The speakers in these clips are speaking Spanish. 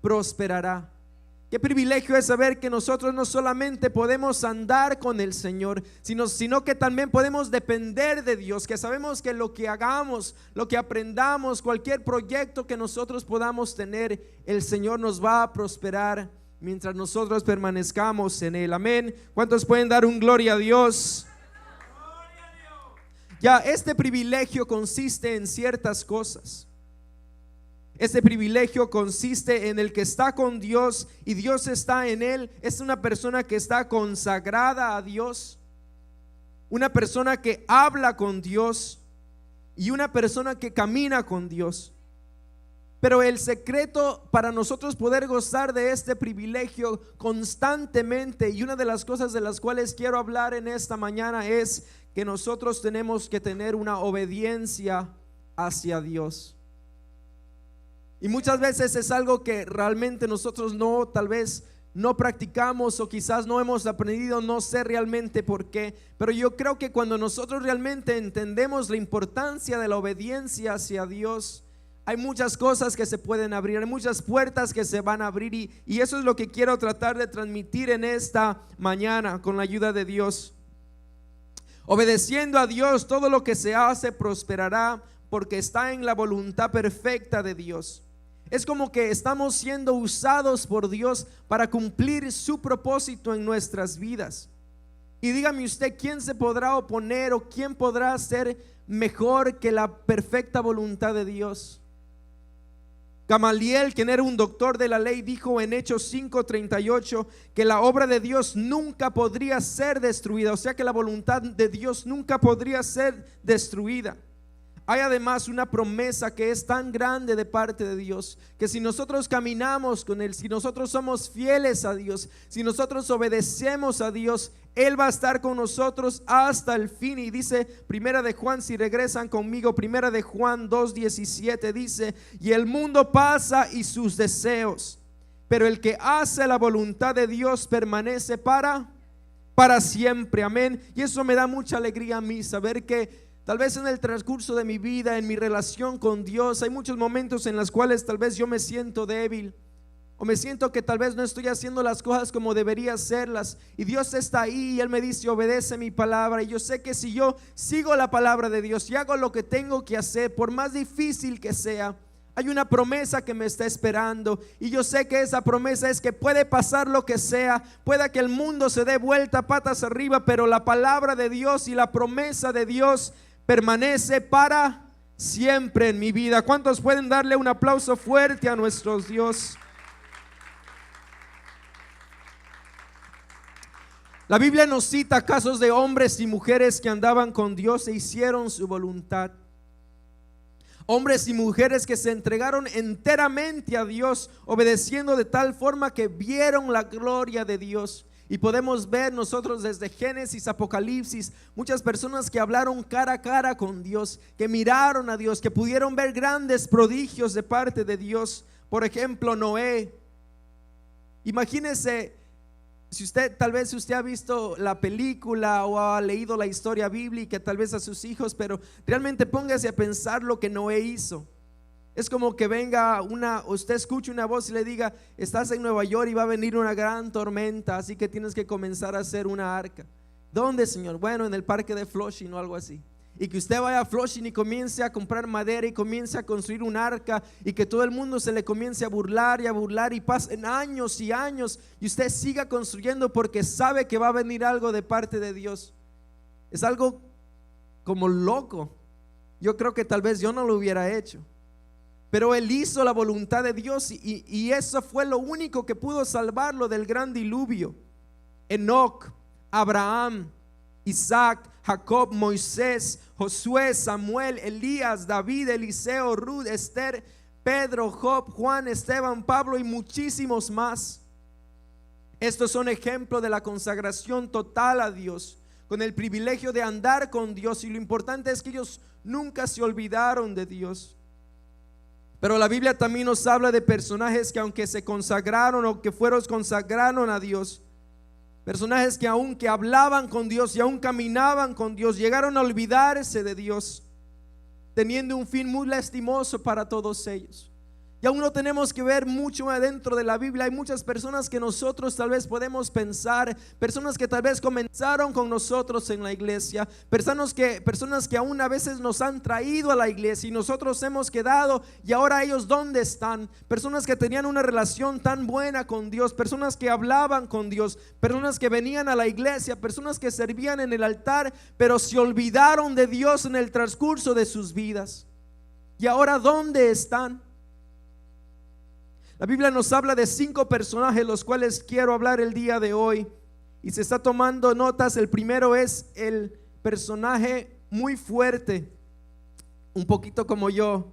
prosperará. Qué privilegio es saber que nosotros no solamente podemos andar con el Señor, sino que también podemos depender de Dios, que sabemos que lo que hagamos, lo que aprendamos, cualquier proyecto que nosotros podamos tener, el Señor nos va a prosperar mientras nosotros permanezcamos en Él. Amén. ¿Cuántos pueden dar un gloria a Dios? Ya, este privilegio consiste en ciertas cosas. Este privilegio consiste en el que está con Dios y Dios está en él. Es una persona que está consagrada a Dios, una persona que habla con Dios y una persona que camina con Dios. Pero el secreto para nosotros poder gozar de este privilegio constantemente, y una de las cosas de las cuales quiero hablar en esta mañana, es que nosotros tenemos que tener una obediencia hacia Dios. Y muchas veces es algo que realmente nosotros tal vez no practicamos, o quizás no hemos aprendido, no sé realmente por qué. Pero yo creo que cuando nosotros realmente entendemos la importancia de la obediencia hacia Dios, hay muchas cosas que se pueden abrir, hay muchas puertas que se van a abrir, y eso es lo que quiero tratar de transmitir en esta mañana con la ayuda de Dios. Obedeciendo a Dios, todo lo que se hace prosperará, porque está en la voluntad perfecta de Dios. Es como que estamos siendo usados por Dios para cumplir su propósito en nuestras vidas. Y dígame usted, ¿quién se podrá oponer o quién podrá ser mejor que la perfecta voluntad de Dios? Gamaliel, quien era un doctor de la ley, dijo en Hechos 5:38 que la obra de Dios nunca podría ser destruida, o sea que la voluntad de Dios nunca podría ser destruida. Hay además una promesa que es tan grande de parte de Dios, que si nosotros caminamos con Él, si nosotros somos fieles a Dios, si nosotros obedecemos a Dios, Él va a estar con nosotros hasta el fin. Y dice Primera de Juan, si regresan conmigo, Primera de Juan 2:17, dice: y el mundo pasa y sus deseos, pero el que hace la voluntad de Dios permanece para siempre. Amén. Y eso me da mucha alegría a mí, saber que tal vez en el transcurso de mi vida, en mi relación con Dios, hay muchos momentos en los cuales tal vez yo me siento débil, o me siento que tal vez no estoy haciendo las cosas como debería hacerlas, y Dios está ahí y Él me dice: obedece mi palabra. Y yo sé que si yo sigo la palabra de Dios y hago lo que tengo que hacer, por más difícil que sea, hay una promesa que me está esperando, y yo sé que esa promesa es que puede pasar lo que sea, pueda que el mundo se dé vuelta patas arriba, pero la palabra de Dios y la promesa de Dios permanece para siempre en mi vida. ¿Cuántos pueden darle un aplauso fuerte a nuestro Dios? La Biblia nos cita casos de hombres y mujeres que andaban con Dios e hicieron su voluntad. Hombres y mujeres que se entregaron enteramente a Dios, obedeciendo de tal forma que vieron la gloria de Dios. Y podemos ver nosotros desde Génesis, Apocalipsis, muchas personas que hablaron cara a cara con Dios, que miraron a Dios, que pudieron ver grandes prodigios de parte de Dios. Por ejemplo, Noé. Imagínese, tal vez usted ha visto la película o ha leído la historia bíblica, tal vez a sus hijos, pero realmente póngase a pensar lo que Noé hizo. Es como que venga usted escuche una voz y le diga: estás en Nueva York y va a venir una gran tormenta, así que tienes que comenzar a hacer una arca. ¿Dónde, Señor? Bueno, en el parque de Flushing o algo así. Y que usted vaya a Flushing y comience a comprar madera y comience a construir un arca, y que todo el mundo se le comience a burlar y pasen años y años y usted siga construyendo porque sabe que va a venir algo de parte de Dios. Es algo como loco. Yo creo que tal vez yo no lo hubiera hecho, pero él hizo la voluntad de Dios, y eso fue lo único que pudo salvarlo del gran diluvio. Enoc, Abraham, Isaac, Jacob, Moisés, Josué, Samuel, Elías, David, Eliseo, Ruth, Esther, Pedro, Job, Juan, Esteban, Pablo y muchísimos más. Estos son ejemplos de la consagración total a Dios, con el privilegio de andar con Dios, y lo importante es que ellos nunca se olvidaron de Dios. Pero la Biblia también nos habla de personajes que, aunque se consagraron o que consagraron a Dios, personajes que aunque hablaban con Dios y aún caminaban con Dios, llegaron a olvidarse de Dios, teniendo un fin muy lastimoso para todos ellos. Y aún no tenemos que ver mucho adentro de la Biblia. Hay muchas personas que nosotros tal vez podemos pensar, personas que tal vez comenzaron con nosotros en la iglesia, personas que aún a veces nos han traído a la iglesia y nosotros hemos quedado, y ahora ellos ¿dónde están? Personas que tenían una relación tan buena con Dios, personas que hablaban con Dios, personas que venían a la iglesia, personas que servían en el altar, pero se olvidaron de Dios en el transcurso de sus vidas. Y ahora ¿dónde están? La Biblia nos habla de 5 personajes, los cuales quiero hablar el día de hoy. Y se está tomando notas. El primero es el personaje muy fuerte, un poquito como yo,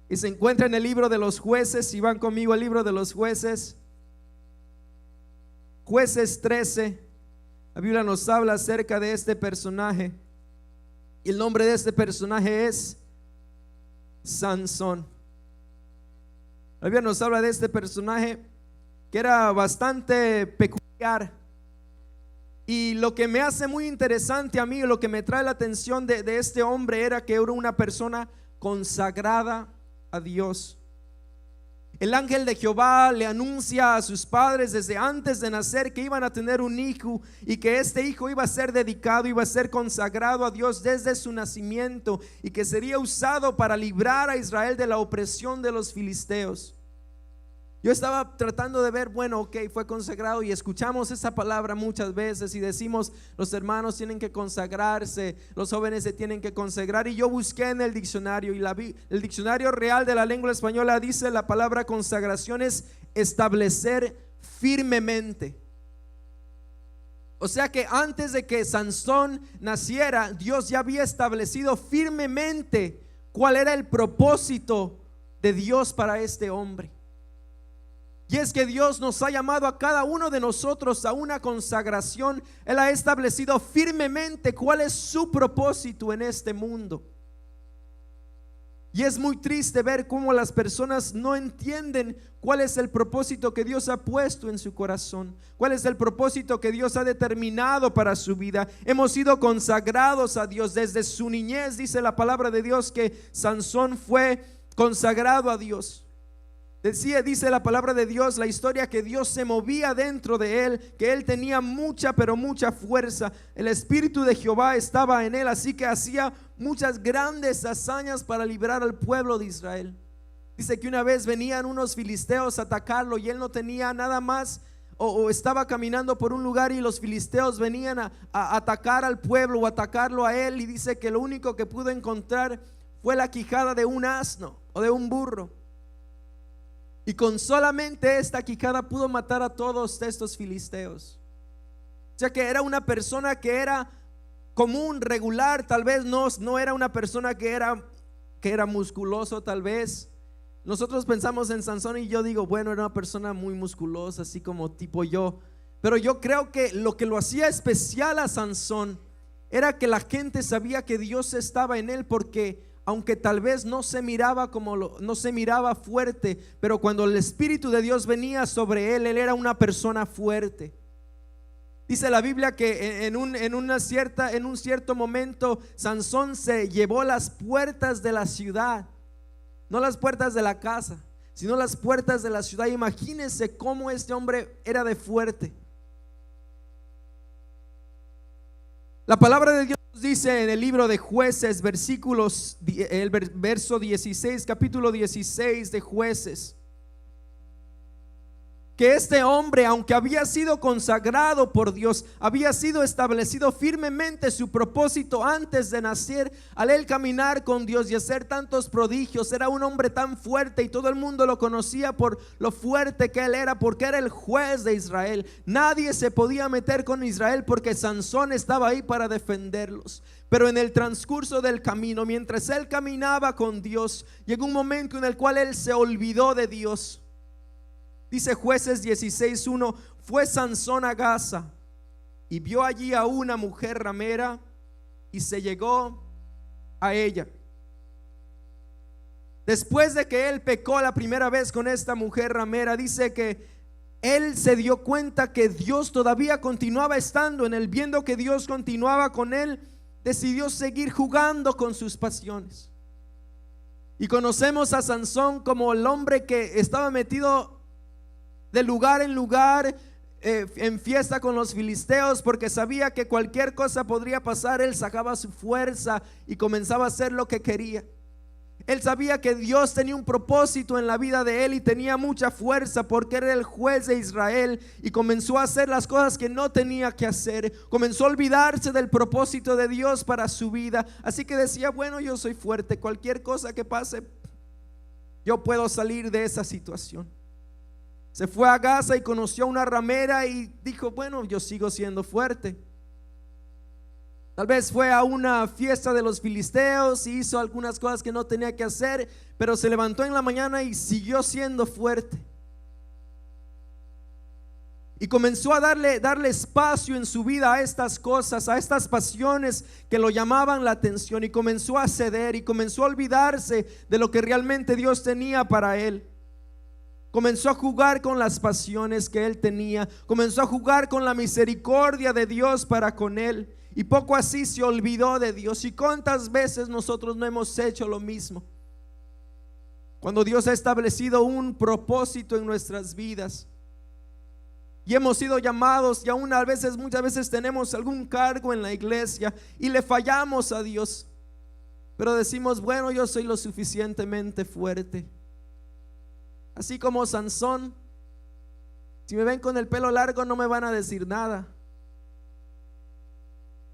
y se encuentra en el libro de los Jueces. Si van conmigo al libro de los Jueces, Jueces 13, la Biblia nos habla acerca de este personaje. Y el nombre de este personaje es Sansón. La Biblia nos habla de este personaje que era bastante peculiar. Y lo que me hace muy interesante a mí, lo que me trae la atención de este hombre, era que era una persona consagrada a Dios. El ángel de Jehová le anuncia a sus padres desde antes de nacer que iban a tener un hijo, y que este hijo iba a ser dedicado, iba a ser consagrado a Dios desde su nacimiento, y que sería usado para librar a Israel de la opresión de los filisteos. Yo estaba tratando de ver, bueno, ok, fue consagrado, y escuchamos esa palabra muchas veces y decimos, los hermanos tienen que consagrarse, los jóvenes se tienen que consagrar. Y yo busqué en el diccionario, y el diccionario real de la lengua española dice: la palabra consagración es establecer firmemente. O sea que antes de que Sansón naciera, Dios ya había establecido firmemente cuál era el propósito de Dios para este hombre. Y es que Dios nos ha llamado a cada uno de nosotros a una consagración. Él ha establecido firmemente cuál es su propósito en este mundo. Y es muy triste ver cómo las personas no entienden cuál es el propósito que Dios ha puesto en su corazón, cuál es el propósito que Dios ha determinado para su vida. Hemos sido consagrados a Dios desde su niñez. Dice la palabra de Dios que Sansón fue consagrado a Dios. Dice la palabra de Dios, la historia, que Dios se movía dentro de él, que él tenía mucha, pero mucha fuerza. El Espíritu de Jehová estaba en él, así que hacía muchas grandes hazañas para librar al pueblo de Israel. Dice que una vez venían unos filisteos a atacarlo, y él no tenía nada más, o estaba caminando por un lugar y los filisteos venían a atacar al pueblo o atacarlo a él, y dice que lo único que pudo encontrar fue la quijada de un asno o de un burro. Y con solamente esta quijada pudo matar a todos estos filisteos. O sea que era una persona que era común, regular. Tal vez no era una persona que era musculoso, tal vez. Nosotros pensamos en Sansón y yo digo, bueno, era una persona muy musculosa, así como tipo yo. Pero yo creo que lo que lo hacía especial a Sansón era que la gente sabía que Dios estaba en él, porque aunque tal vez no se miraba no se miraba fuerte, pero cuando el Espíritu de Dios venía sobre él era una persona fuerte. Dice la Biblia que en un cierto momento Sansón se llevó las puertas de la ciudad, no las puertas de la casa, sino las puertas de la ciudad. Imagínense cómo este hombre era de fuerte. La palabra de Dios dice en el libro de Jueces, el verso 16, capítulo 16 de Jueces, que este hombre, aunque había sido consagrado por Dios, había sido establecido firmemente su propósito antes de nacer, al él caminar con Dios y hacer tantos prodigios, era un hombre tan fuerte, y todo el mundo lo conocía por lo fuerte que él era, porque era el juez de Israel. Nadie se podía meter con Israel porque Sansón estaba ahí para defenderlos. Pero en el transcurso del camino, mientras él caminaba con Dios, llegó un momento en el cual él se olvidó de Dios. Dice Jueces 16:1: fue Sansón a Gaza y vio allí a una mujer ramera y se llegó a ella. Después de que él pecó la primera vez con esta mujer ramera, dice que él se dio cuenta que Dios todavía continuaba estando en él. Viendo que Dios continuaba con él, decidió seguir jugando con sus pasiones. Y conocemos a Sansón como el hombre que estaba metido de lugar en lugar, en fiesta con los filisteos, porque sabía que cualquier cosa podría pasar. Él sacaba su fuerza y comenzaba a hacer lo que quería. Él sabía que Dios tenía un propósito en la vida de él y tenía mucha fuerza porque era el juez de Israel, y comenzó a hacer las cosas que no tenía que hacer. Comenzó a olvidarse del propósito de Dios para su vida. Así que decía, bueno, yo soy fuerte, cualquier cosa que pase, yo puedo salir de esa situación. Se fue a Gaza y conoció a una ramera y dijo, bueno, yo sigo siendo fuerte. Tal vez fue a una fiesta de los filisteos y hizo algunas cosas que no tenía que hacer, pero se levantó en la mañana y siguió siendo fuerte. Y comenzó a darle espacio en su vida a estas cosas, a estas pasiones que lo llamaban la atención, y comenzó a ceder y comenzó a olvidarse de lo que realmente Dios tenía para él. Comenzó a jugar con las pasiones que él tenía, comenzó a jugar con la misericordia de Dios para con él, y poco así se olvidó de Dios. ¿Y cuántas veces nosotros no hemos hecho lo mismo? Cuando Dios ha establecido un propósito en nuestras vidas y hemos sido llamados, y aún muchas veces tenemos algún cargo en la iglesia y le fallamos a Dios, pero decimos, bueno, yo soy lo suficientemente fuerte. Así como Sansón, si me ven con el pelo largo no me van a decir nada.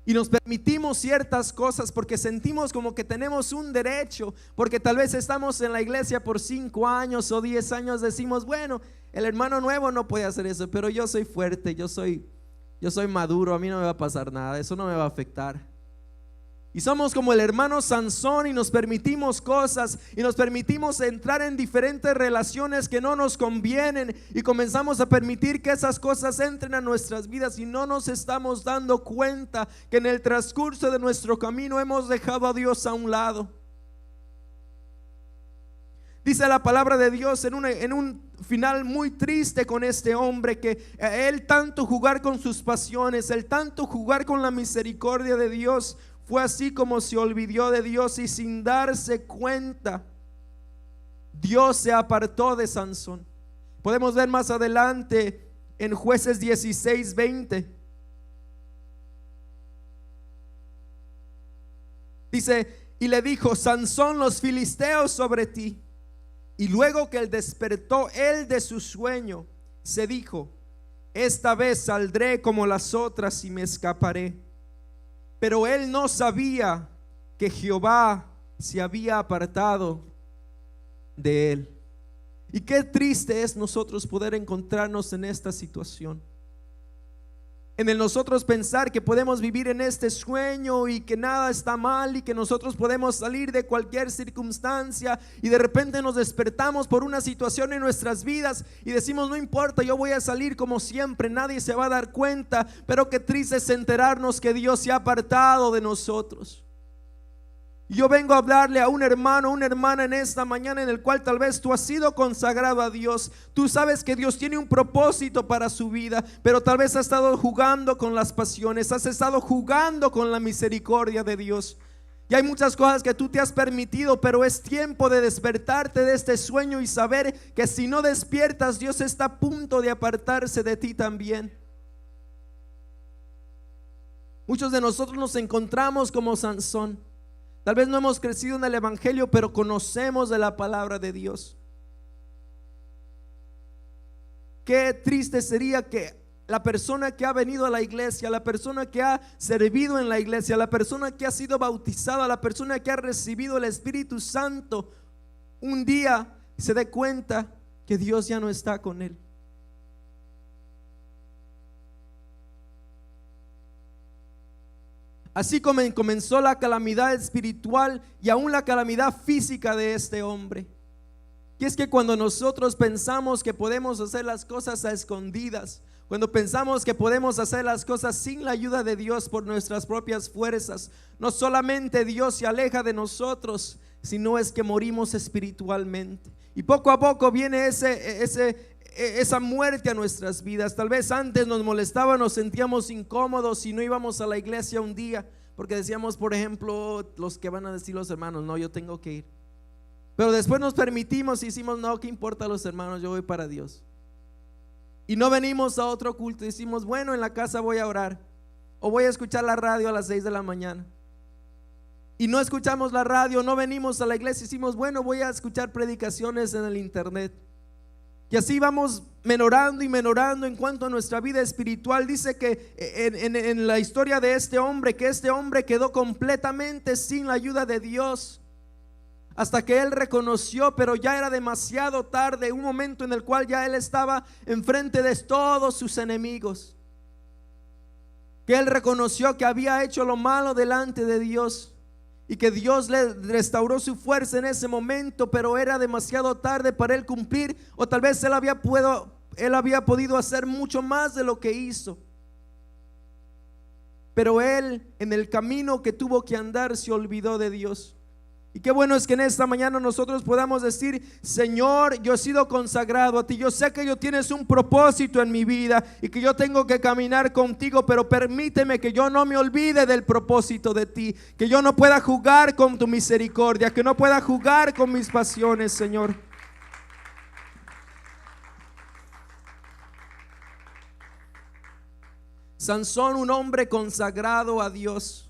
Y nos permitimos ciertas cosas porque sentimos como que tenemos un derecho, porque tal vez estamos en la iglesia por 5 años o 10 años. Decimos, bueno, el hermano nuevo no puede hacer eso, pero yo soy fuerte, yo soy maduro, a mí no me va a pasar nada, eso no me va a afectar. Y somos como el hermano Sansón y nos permitimos cosas y nos permitimos entrar en diferentes relaciones que no nos convienen, y comenzamos a permitir que esas cosas entren a nuestras vidas y no nos estamos dando cuenta que en el transcurso de nuestro camino hemos dejado a Dios a un lado. Dice la palabra de Dios en un final muy triste con este hombre, que él tanto jugar con sus pasiones, él tanto jugar con la misericordia de Dios, fue así como se olvidó de Dios, y sin darse cuenta Dios se apartó de Sansón. Podemos ver más adelante en Jueces 16:20. Dice, y le dijo, Sansón, los filisteos sobre ti. Y luego que él despertó él de su sueño, se dijo, esta vez saldré como las otras y me escaparé. Pero él no sabía que Jehová se había apartado de él. Y qué triste es nosotros poder encontrarnos en esta situación, en el nosotros pensar que podemos vivir en este sueño y que nada está mal y que nosotros podemos salir de cualquier circunstancia, y de repente nos despertamos por una situación en nuestras vidas y decimos, no importa, yo voy a salir como siempre, nadie se va a dar cuenta. Pero qué triste es enterarnos que Dios se ha apartado de nosotros. Yo vengo a hablarle a un hermano, una hermana en esta mañana, en el cual tal vez tú has sido consagrado a Dios. Tú sabes que Dios tiene un propósito para su vida, pero tal vez has estado jugando con las pasiones, has estado jugando con la misericordia de Dios. Y hay muchas cosas que tú te has permitido, pero es tiempo de despertarte de este sueño y saber que si no despiertas, Dios está a punto de apartarse de ti también. Muchos de nosotros nos encontramos como Sansón. Tal vez no hemos crecido en el evangelio, pero conocemos de la palabra de Dios. Qué triste sería que la persona que ha venido a la iglesia, la persona que ha servido en la iglesia, la persona que ha sido bautizada, la persona que ha recibido el Espíritu Santo, un día se dé cuenta que Dios ya no está con él. Así como comenzó la calamidad espiritual y aún la calamidad física de este hombre. Y es que cuando nosotros pensamos que podemos hacer las cosas a escondidas, cuando pensamos que podemos hacer las cosas sin la ayuda de Dios por nuestras propias fuerzas, no solamente Dios se aleja de nosotros, sino es que morimos espiritualmente. Y poco a poco viene esa muerte a nuestras vidas. Tal vez antes nos molestaba, nos sentíamos incómodos si no íbamos a la iglesia un día, porque decíamos, por ejemplo, los que van a decir los hermanos, no, yo tengo que ir. Pero después nos permitimos y decimos, no, ¿qué importa a los hermanos? Yo voy para Dios. Y no venimos a otro culto. Decimos, bueno, en la casa voy a orar, o voy a escuchar la radio a las 6 de la mañana. Y no escuchamos la radio, no venimos a la iglesia. Decimos, bueno, voy a escuchar predicaciones en el internet. Y así vamos menorando y menorando en cuanto a nuestra vida espiritual. Dice que en la historia de este hombre, que este hombre quedó completamente sin la ayuda de Dios, hasta que él reconoció, pero ya era demasiado tarde, un momento en el cual ya él estaba enfrente de todos sus enemigos, que él reconoció que había hecho lo malo delante de Dios y que Dios le restauró su fuerza en ese momento, pero era demasiado tarde para él cumplir, o tal vez él había podido hacer mucho más de lo que hizo. Pero él, en el camino que tuvo que andar, se olvidó de Dios. Y qué bueno es que en esta mañana nosotros podamos decir, Señor, yo he sido consagrado a ti. Yo sé que yo tienes un propósito en mi vida y que yo tengo que caminar contigo, pero permíteme que yo no me olvide del propósito de ti, que yo no pueda jugar con tu misericordia, que no pueda jugar con mis pasiones, Señor. Sansón, un hombre consagrado a Dios.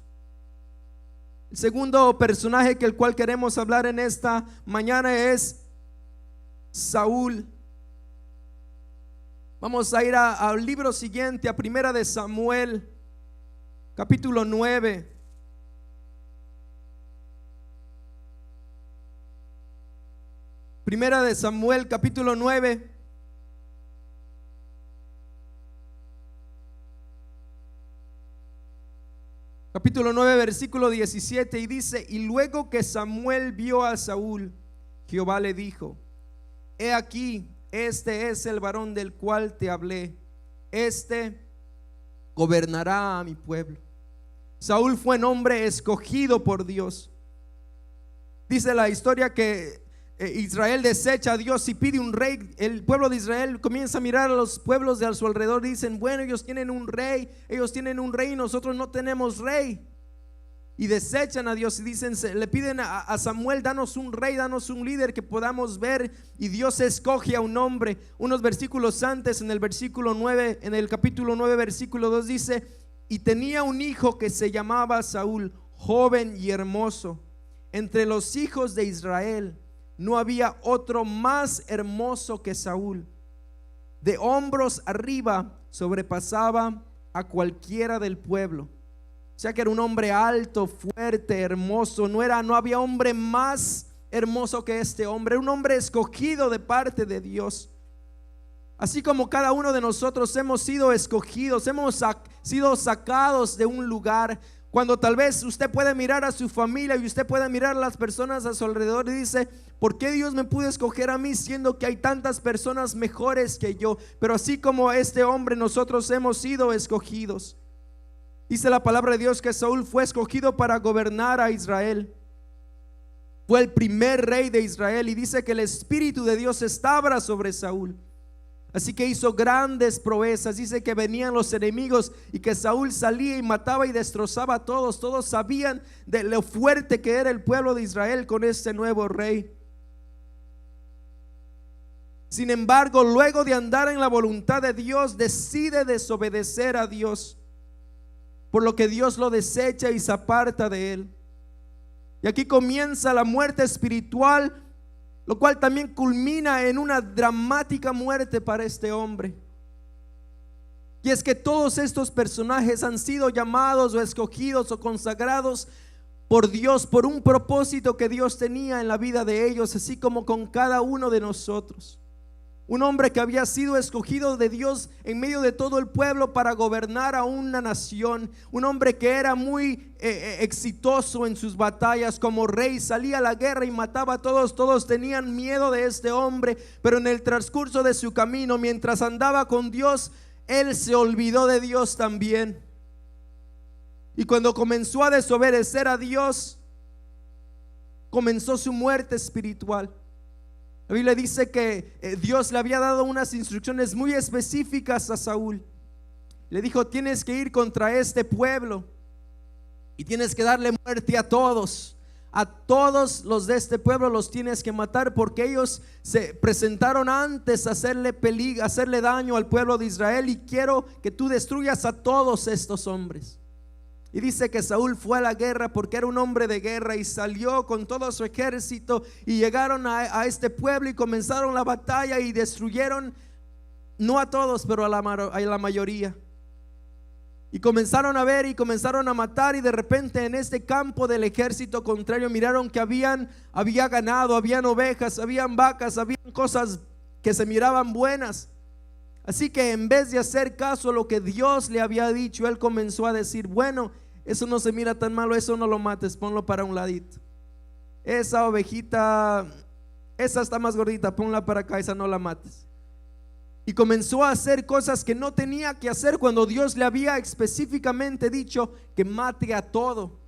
El segundo personaje que el cual queremos hablar en esta mañana es Saúl. Vamos a ir al libro siguiente, a Primera de Samuel, capítulo 9. Primera de Samuel, capítulo 9. Capítulo 9, versículo 17, y dice: y luego que Samuel vio a Saúl, Jehová le dijo: he aquí, este es el varón del cual te hablé, este gobernará a mi pueblo. Saúl fue un hombre escogido por Dios. Dice la historia que Israel desecha a Dios y pide un rey. El pueblo de Israel comienza a mirar a los pueblos de a su alrededor y dicen, bueno, ellos tienen un rey y nosotros no tenemos rey. Y desechan a Dios y dicen, le piden a Samuel, danos un rey, danos un líder que podamos ver. Y Dios escoge a un hombre. Unos versículos antes, en el versículo 9, en el capítulo 9, versículo 2 dice: y tenía un hijo que se llamaba Saúl, joven y hermoso. Entre los hijos de Israel no había otro más hermoso que Saúl. De hombros arriba sobrepasaba a cualquiera del pueblo. O sea que era un hombre alto, fuerte, hermoso. No había hombre más hermoso que este hombre. Era un hombre escogido de parte de Dios. Así como cada uno de nosotros hemos sido escogidos, hemos sido sacados de un lugar. Cuando tal vez usted puede mirar a su familia y usted puede mirar a las personas a su alrededor y dice, ¿por qué Dios me pudo escoger a mí siendo que hay tantas personas mejores que yo? Pero así como este hombre, nosotros hemos sido escogidos. Dice la palabra de Dios que Saúl fue escogido para gobernar a Israel. Fue el primer rey de Israel y dice que el Espíritu de Dios estaba sobre Saúl. Así que hizo grandes proezas. Dice que venían los enemigos y que Saúl salía y mataba y destrozaba a todos. Todos sabían de lo fuerte que era el pueblo de Israel con este nuevo rey. Sin embargo, luego de andar en la voluntad de Dios, decide desobedecer a Dios, por lo que Dios lo desecha y se aparta de él. Y aquí comienza la muerte espiritual, lo cual también culmina en una dramática muerte para este hombre. Y es que todos estos personajes han sido llamados o escogidos o consagrados por Dios, por un propósito que Dios tenía en la vida de ellos, así como con cada uno de nosotros. Un hombre que había sido escogido de Dios en medio de todo el pueblo para gobernar a una nación. Un hombre que era muy exitoso en sus batallas como rey. Salía a la guerra y mataba a todos. Todos tenían miedo de este hombre. Pero en el transcurso de su camino, mientras andaba con Dios, él se olvidó de Dios también. Y cuando comenzó a desobedecer a Dios, comenzó su muerte espiritual. La Biblia dice que Dios le había dado unas instrucciones muy específicas a Saúl. Le dijo, tienes que ir contra este pueblo y tienes que darle muerte a todos, a todos los de este pueblo los tienes que matar, porque ellos se presentaron antes a hacerle daño al pueblo de Israel, y quiero que tú destruyas a todos estos hombres. Y dice que Saúl fue a la guerra porque era un hombre de guerra, y salió con todo su ejército y llegaron a este pueblo y comenzaron la batalla y destruyeron, no a todos, pero a la mayoría. Y comenzaron a ver y comenzaron a matar, y de repente en este campo del ejército contrario miraron que había ganado, habían ovejas, habían vacas, habían cosas que se miraban buenas. Así que en vez de hacer caso a lo que Dios le había dicho, él comenzó a decir: bueno, eso no se mira tan malo, eso no lo mates, ponlo para un ladito. Esa ovejita, esa está más gordita, ponla para acá, esa no la mates. Y comenzó a hacer cosas que no tenía que hacer cuando Dios le había específicamente dicho que mate a todo.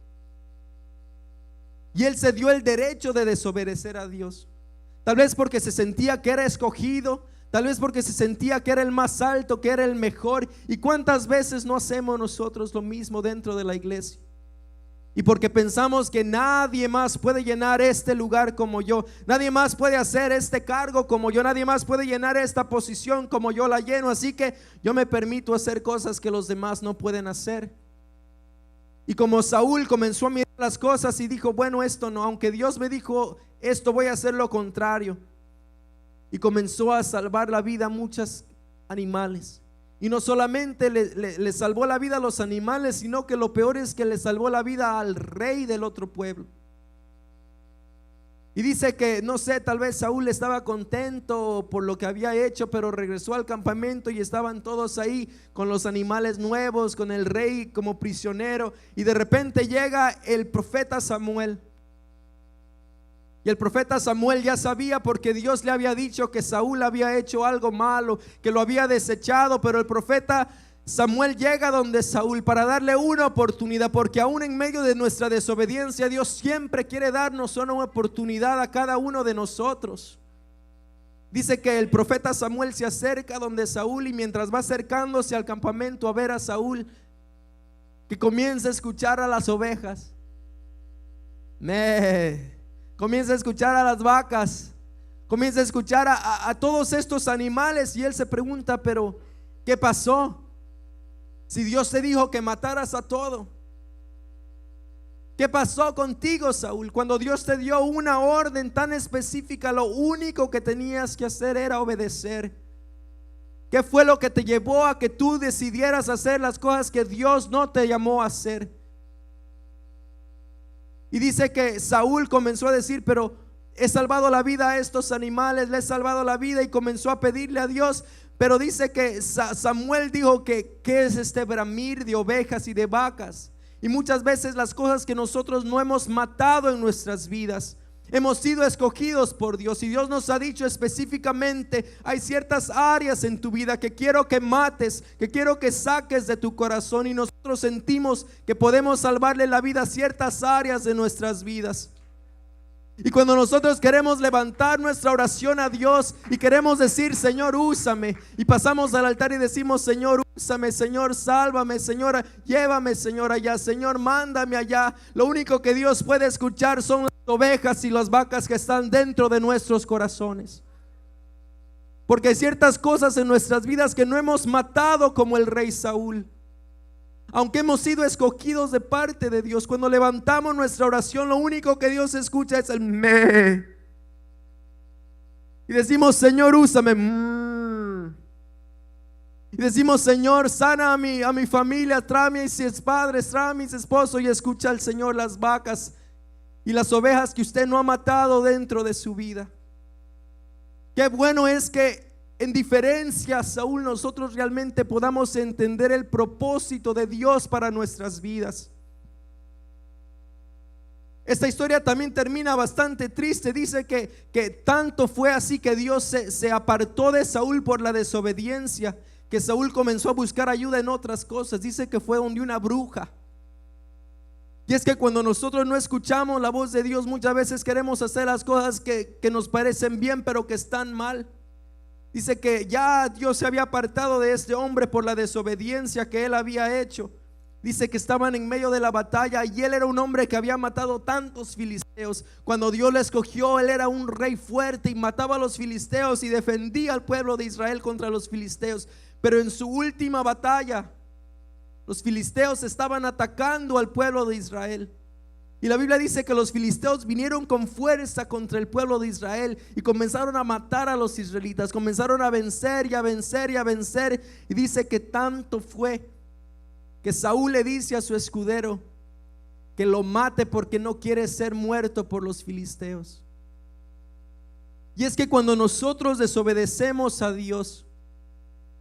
Y él se dio el derecho de desobedecer a Dios. Tal vez porque se sentía que era escogido, tal vez porque se sentía que era el más alto, que era el mejor. ¿Y cuántas veces no hacemos nosotros lo mismo dentro de la iglesia? Y porque pensamos que nadie más puede llenar este lugar como yo, nadie más puede hacer este cargo como yo, nadie más puede llenar esta posición como yo la lleno, así que yo me permito hacer cosas que los demás no pueden hacer. Y como Saúl comenzó a mirar las cosas y dijo: bueno, esto no, aunque Dios me dijo esto, voy a hacer lo contrario. Y comenzó a salvar la vida a muchos animales. Y no solamente le salvó la vida a los animales, sino que lo peor es que le salvó la vida al rey del otro pueblo. Y dice que, no sé, tal vez Saúl estaba contento por lo que había hecho, pero regresó al campamento y estaban todos ahí con los animales nuevos, con el rey como prisionero. Y de repente llega el profeta Samuel. Y el profeta Samuel ya sabía, porque Dios le había dicho que Saúl había hecho algo malo, que lo había desechado. Pero el profeta Samuel llega donde Saúl para darle una oportunidad, porque aún en medio de nuestra desobediencia, Dios siempre quiere darnos una oportunidad a cada uno de nosotros. Dice que el profeta Samuel se acerca donde Saúl, y mientras va acercándose al campamento a ver a Saúl, que comienza a escuchar a las ovejas, comienza a escuchar a las vacas, comienza a escuchar a todos estos animales, y él se pregunta: pero ¿qué pasó? Si Dios te dijo que mataras a todo, ¿qué pasó contigo, Saúl? Cuando Dios te dio una orden tan específica, lo único que tenías que hacer era obedecer. ¿Qué fue lo que te llevó a que tú decidieras hacer las cosas que Dios no te llamó a hacer? Y dice que Saúl comenzó a decir: pero he salvado la vida a estos animales, le he salvado la vida, y comenzó a pedirle a Dios. Pero dice que Samuel dijo que ¿qué es este bramir de ovejas y de vacas? Y muchas veces las cosas que nosotros no hemos matado en nuestras vidas, hemos sido escogidos por Dios, y Dios nos ha dicho específicamente: hay ciertas áreas en tu vida que quiero que mates, que quiero que saques de tu corazón. Y nosotros sentimos que podemos salvarle la vida a ciertas áreas de nuestras vidas. Y cuando nosotros queremos levantar nuestra oración a Dios y queremos decir: Señor, úsame, y pasamos al altar y decimos: Señor, úsame, Señor, sálvame, Señor, llévame, Señor, allá, Señor, mándame allá, lo único que Dios puede escuchar son las ovejas y las vacas que están dentro de nuestros corazones. Porque hay ciertas cosas en nuestras vidas que no hemos matado, como el rey Saúl. Aunque hemos sido escogidos de parte de Dios, cuando levantamos nuestra oración, lo único que Dios escucha es el me. Y decimos: Señor, úsame. Y decimos: Señor, sana a mi familia, tráeme a mis padres, tráeme a mis esposos. Y escucha al Señor las vacas y las ovejas que usted no ha matado dentro de su vida. Qué bueno es que, en diferencia a Saúl, nosotros realmente podamos entender el propósito de Dios para nuestras vidas. Esta historia también termina bastante triste. Dice que tanto fue así que Dios se apartó de Saúl por la desobediencia, que Saúl comenzó a buscar ayuda en otras cosas. Dice que fue donde una bruja. Y es que cuando nosotros no escuchamos la voz de Dios, muchas veces queremos hacer las cosas que nos parecen bien, pero que están mal. Dice que ya Dios se había apartado de este hombre por la desobediencia que él había hecho. dice que estaban en medio de la batalla y él era un hombre que había matado tantos filisteos. Cuando Dios le escogió, él era un rey fuerte y mataba a los filisteos y defendía al pueblo de Israel contra los filisteos. Pero en su última batalla, los filisteos estaban atacando al pueblo de Israel. Y la Biblia dice que los filisteos vinieron con fuerza contra el pueblo de Israel y comenzaron a matar a los israelitas, comenzaron a vencer y a vencer y a vencer. Y dice que tanto fue que Saúl le dice a su escudero que lo mate porque no quiere ser muerto por los filisteos. Y es que cuando nosotros desobedecemos a Dios,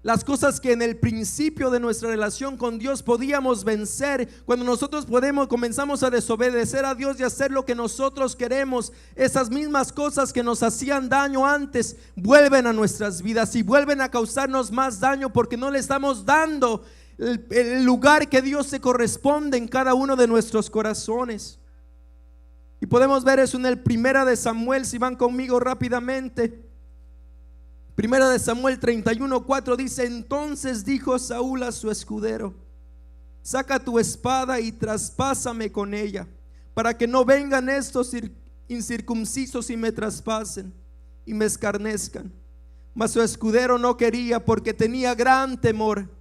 las cosas que en el principio de nuestra relación con Dios podíamos vencer, cuando nosotros comenzamos a desobedecer a Dios y hacer lo que nosotros queremos, esas mismas cosas que nos hacían daño antes vuelven a nuestras vidas y vuelven a causarnos más daño porque no le estamos dando el lugar que Dios se corresponde en cada uno de nuestros corazones. Y podemos ver eso en el Primera de Samuel, si van conmigo rápidamente. Primera de Samuel 31:4 dice: entonces dijo Saúl a su escudero: saca tu espada y traspásame con ella, para que no vengan estos incircuncisos y me traspasen y me escarnezcan. Mas su escudero no quería, porque tenía gran temor.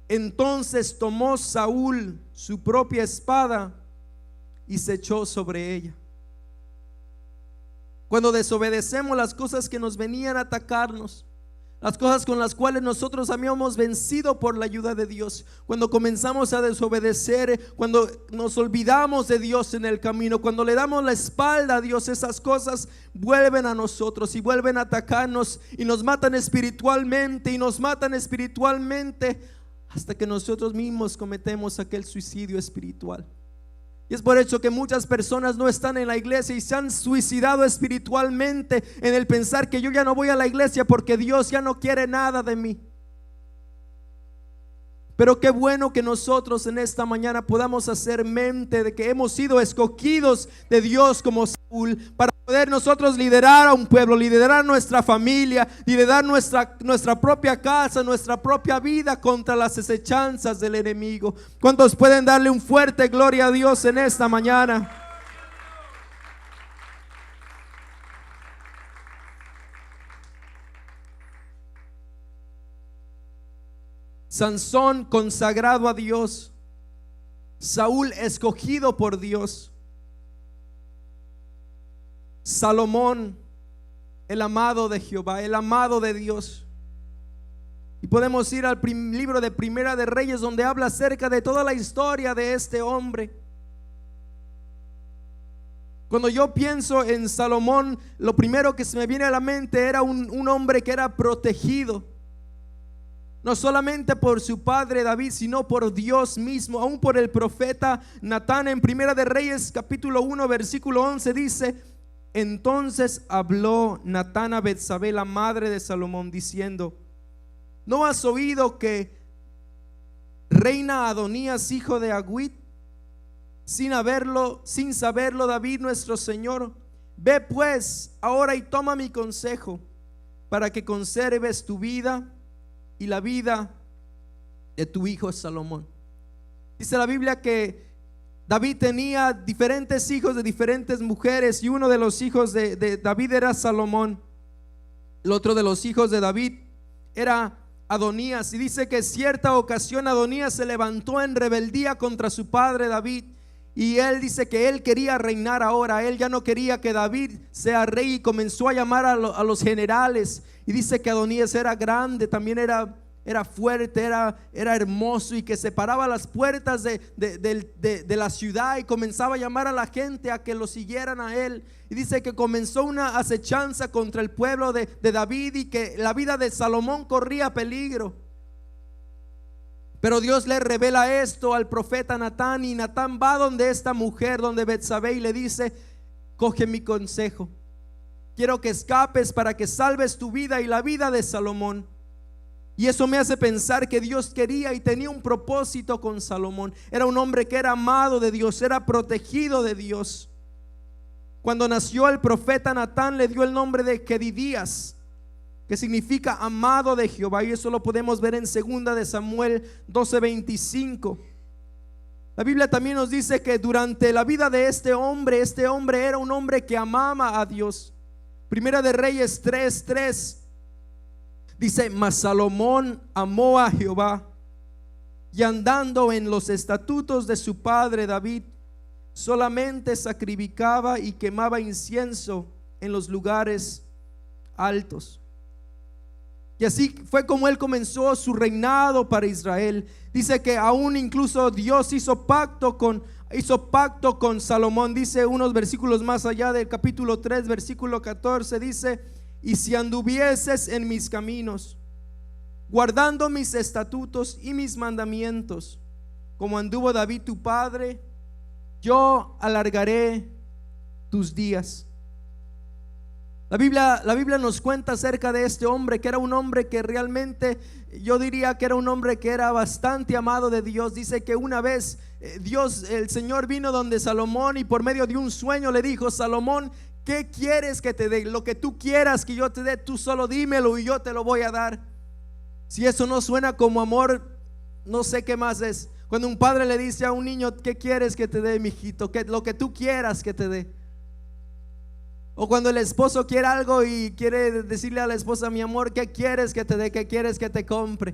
Entonces tomó Saúl su propia espada y se echó sobre ella. Cuando desobedecemos las cosas que nos venían a atacarnos, las cosas con las cuales nosotros habíamos vencido por la ayuda de Dios, cuando comenzamos a desobedecer, cuando nos olvidamos de Dios en el camino, cuando le damos la espalda a Dios, esas cosas vuelven a nosotros y vuelven a atacarnos y nos matan espiritualmente y nos matan espiritualmente hasta que nosotros mismos cometemos aquel suicidio espiritual. Y es por eso que muchas personas no están en la iglesia y se han suicidado espiritualmente en el pensar que yo ya no voy a la iglesia porque Dios ya no quiere nada de mí. Pero qué bueno que nosotros en esta mañana podamos hacer mente de que hemos sido escogidos de Dios como Saúl para poder nosotros liderar a un pueblo, liderar nuestra familia, liderar nuestra propia casa, nuestra propia vida contra las acechanzas del enemigo. ¿Cuántos pueden darle un fuerte gloria a Dios en esta mañana? Sansón consagrado a Dios, Saúl escogido por Dios, Salomón el amado de Jehová, el amado de Dios. Y podemos ir al libro de Primera de Reyes, donde habla acerca de toda la historia de este hombre. Cuando yo pienso en Salomón, lo primero que se me viene a la mente era un hombre que era protegido, no solamente por su padre David, sino por Dios mismo, aún por el profeta Natán. En Primera de Reyes capítulo 1 versículo 11 dice: entonces habló Natán a Betsabé, la madre de Salomón, diciendo: ¿no has oído que reina Adonías, hijo de Agüit? Sin saberlo David nuestro señor. Ve pues ahora y toma mi consejo, para que conserves tu vida y la vida de tu hijo Salomón. Dice la Biblia que David tenía diferentes hijos de diferentes mujeres, y uno de los hijos de David era Salomón. El otro de los hijos de David era Adonías. Y dice que cierta ocasión Adonías se levantó en rebeldía contra su padre David, y él dice que él quería reinar ahora. Él ya no quería que David sea rey y comenzó a llamar a los generales. Y dice que Adonías era grande, también era fuerte, era hermoso, y que se paraba a las puertas de la ciudad y comenzaba a llamar a la gente a que lo siguieran a él. Y dice que comenzó una acechanza contra el pueblo de David, y que la vida de Salomón corría peligro. Pero Dios le revela esto al profeta Natán, y Natán va donde esta mujer, donde Betsabé, y le dice: coge mi consejo, quiero que escapes para que salves tu vida y la vida de Salomón. Y eso me hace pensar que Dios quería y tenía un propósito con Salomón. Era un hombre que era amado de Dios, era protegido de Dios. Cuando nació el profeta Natán, le dio el nombre de Jedidías, que significa amado de Jehová, y eso lo podemos ver en 2 de Samuel 12:25. La Biblia también nos dice que durante la vida de este hombre era un hombre que amaba a Dios. Primera de Reyes 3:3 dice: mas Salomón amó a Jehová, y andando en los estatutos de su padre David, solamente sacrificaba y quemaba incienso en los lugares altos. Y así fue como él comenzó su reinado para Israel. Dice que aún incluso Dios hizo pacto con Salomón. Dice unos versículos más allá del capítulo 3, versículo 14, dice: y si anduvieses en mis caminos, guardando mis estatutos y mis mandamientos, como anduvo David tu padre, yo alargaré tus días. La Biblia nos cuenta acerca de este hombre, que era un hombre que realmente, yo diría que era un hombre que era bastante amado de Dios. Dice que una vez el Señor vino donde Salomón, y por medio de un sueño le dijo: Salomón, ¿qué quieres que te dé? Lo que tú quieras que yo te dé, tú solo dímelo y yo te lo voy a dar. Si eso no suena como amor, no sé qué más es. Cuando un padre le dice a un niño: ¿qué quieres que te dé, mijito? Lo que tú quieras que te dé. O cuando el esposo quiere algo y quiere decirle a la esposa: mi amor, ¿qué quieres que te dé? ¿Qué quieres que te compre?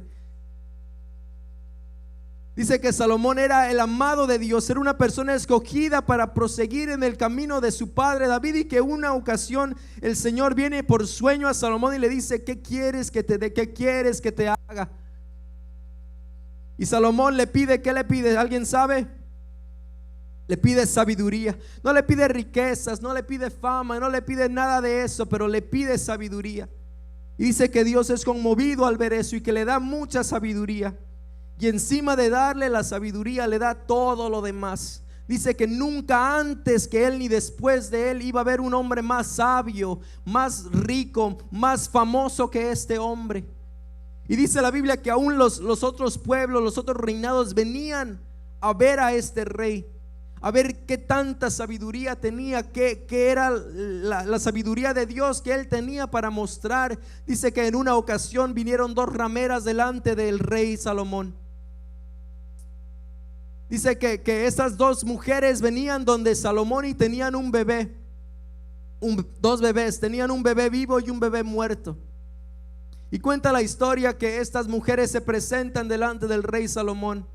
Dice que Salomón era el amado de Dios, era una persona escogida para proseguir en el camino de su padre David, y que una ocasión el Señor viene por sueño a Salomón y le dice: ¿qué quieres que te dé? ¿Qué quieres que te haga? Y Salomón le pide, ¿qué le pide? ¿Alguien sabe? Le pide sabiduría. No le pide riquezas, no le pide fama, no le pide nada de eso, pero le pide sabiduría. Y dice que Dios es conmovido al ver eso y que le da mucha sabiduría. Y encima de darle la sabiduría, le da todo lo demás. Dice que nunca antes que él ni después de él iba a haber un hombre más sabio, más rico, más famoso que este hombre. Y dice la Biblia que aún los otros pueblos, los otros reinados venían a ver a este rey, a ver qué tanta sabiduría tenía, qué era la sabiduría de Dios que él tenía para mostrar. Dice que en una ocasión vinieron dos rameras delante del rey Salomón. Dice que esas dos mujeres venían donde Salomón y tenían un bebé, dos bebés, tenían un bebé vivo y un bebé muerto. Y cuenta la historia que estas mujeres se presentan delante del rey Salomón,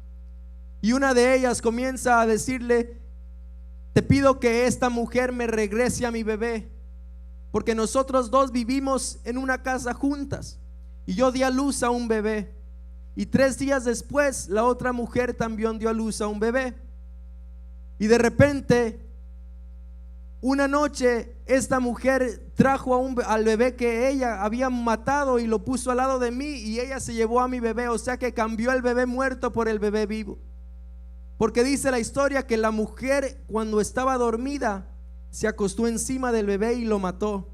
y una de ellas comienza a decirle: te pido que esta mujer me regrese a mi bebé, porque nosotros dos vivimos en una casa juntas y yo di a luz a un bebé, y 3 días después la otra mujer también dio a luz a un bebé. Y de repente una noche esta mujer trajo al bebé que ella había matado y lo puso al lado de mí, y ella se llevó a mi bebé. O sea que cambió el bebé muerto por el bebé vivo. Porque dice la historia que la mujer, cuando estaba dormida, se acostó encima del bebé y lo mató.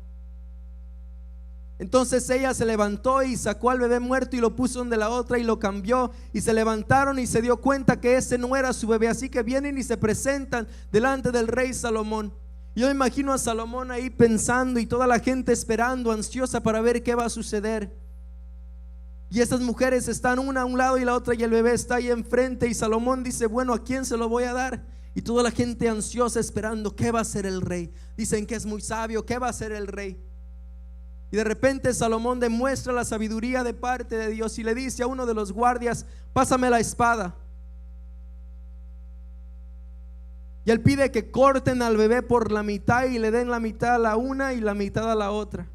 Entonces ella se levantó y sacó al bebé muerto y lo puso donde la otra y lo cambió, y se levantaron y se dio cuenta que ese no era su bebé. Así que vienen y se presentan delante del rey Salomón. Yo imagino a Salomón ahí pensando, y toda la gente esperando, ansiosa para ver qué va a suceder. Y estas mujeres están una a un lado y la otra, y el bebé está ahí enfrente, y Salomón dice: bueno, ¿a quién se lo voy a dar? Y toda la gente ansiosa esperando qué va a hacer el rey. Dicen que es muy sabio, ¿qué va a hacer el rey? Y de repente Salomón demuestra la sabiduría de parte de Dios y le dice a uno de los guardias: pásame la espada. Y él pide que corten al bebé por la mitad y le den la mitad a la una y la mitad a la otra.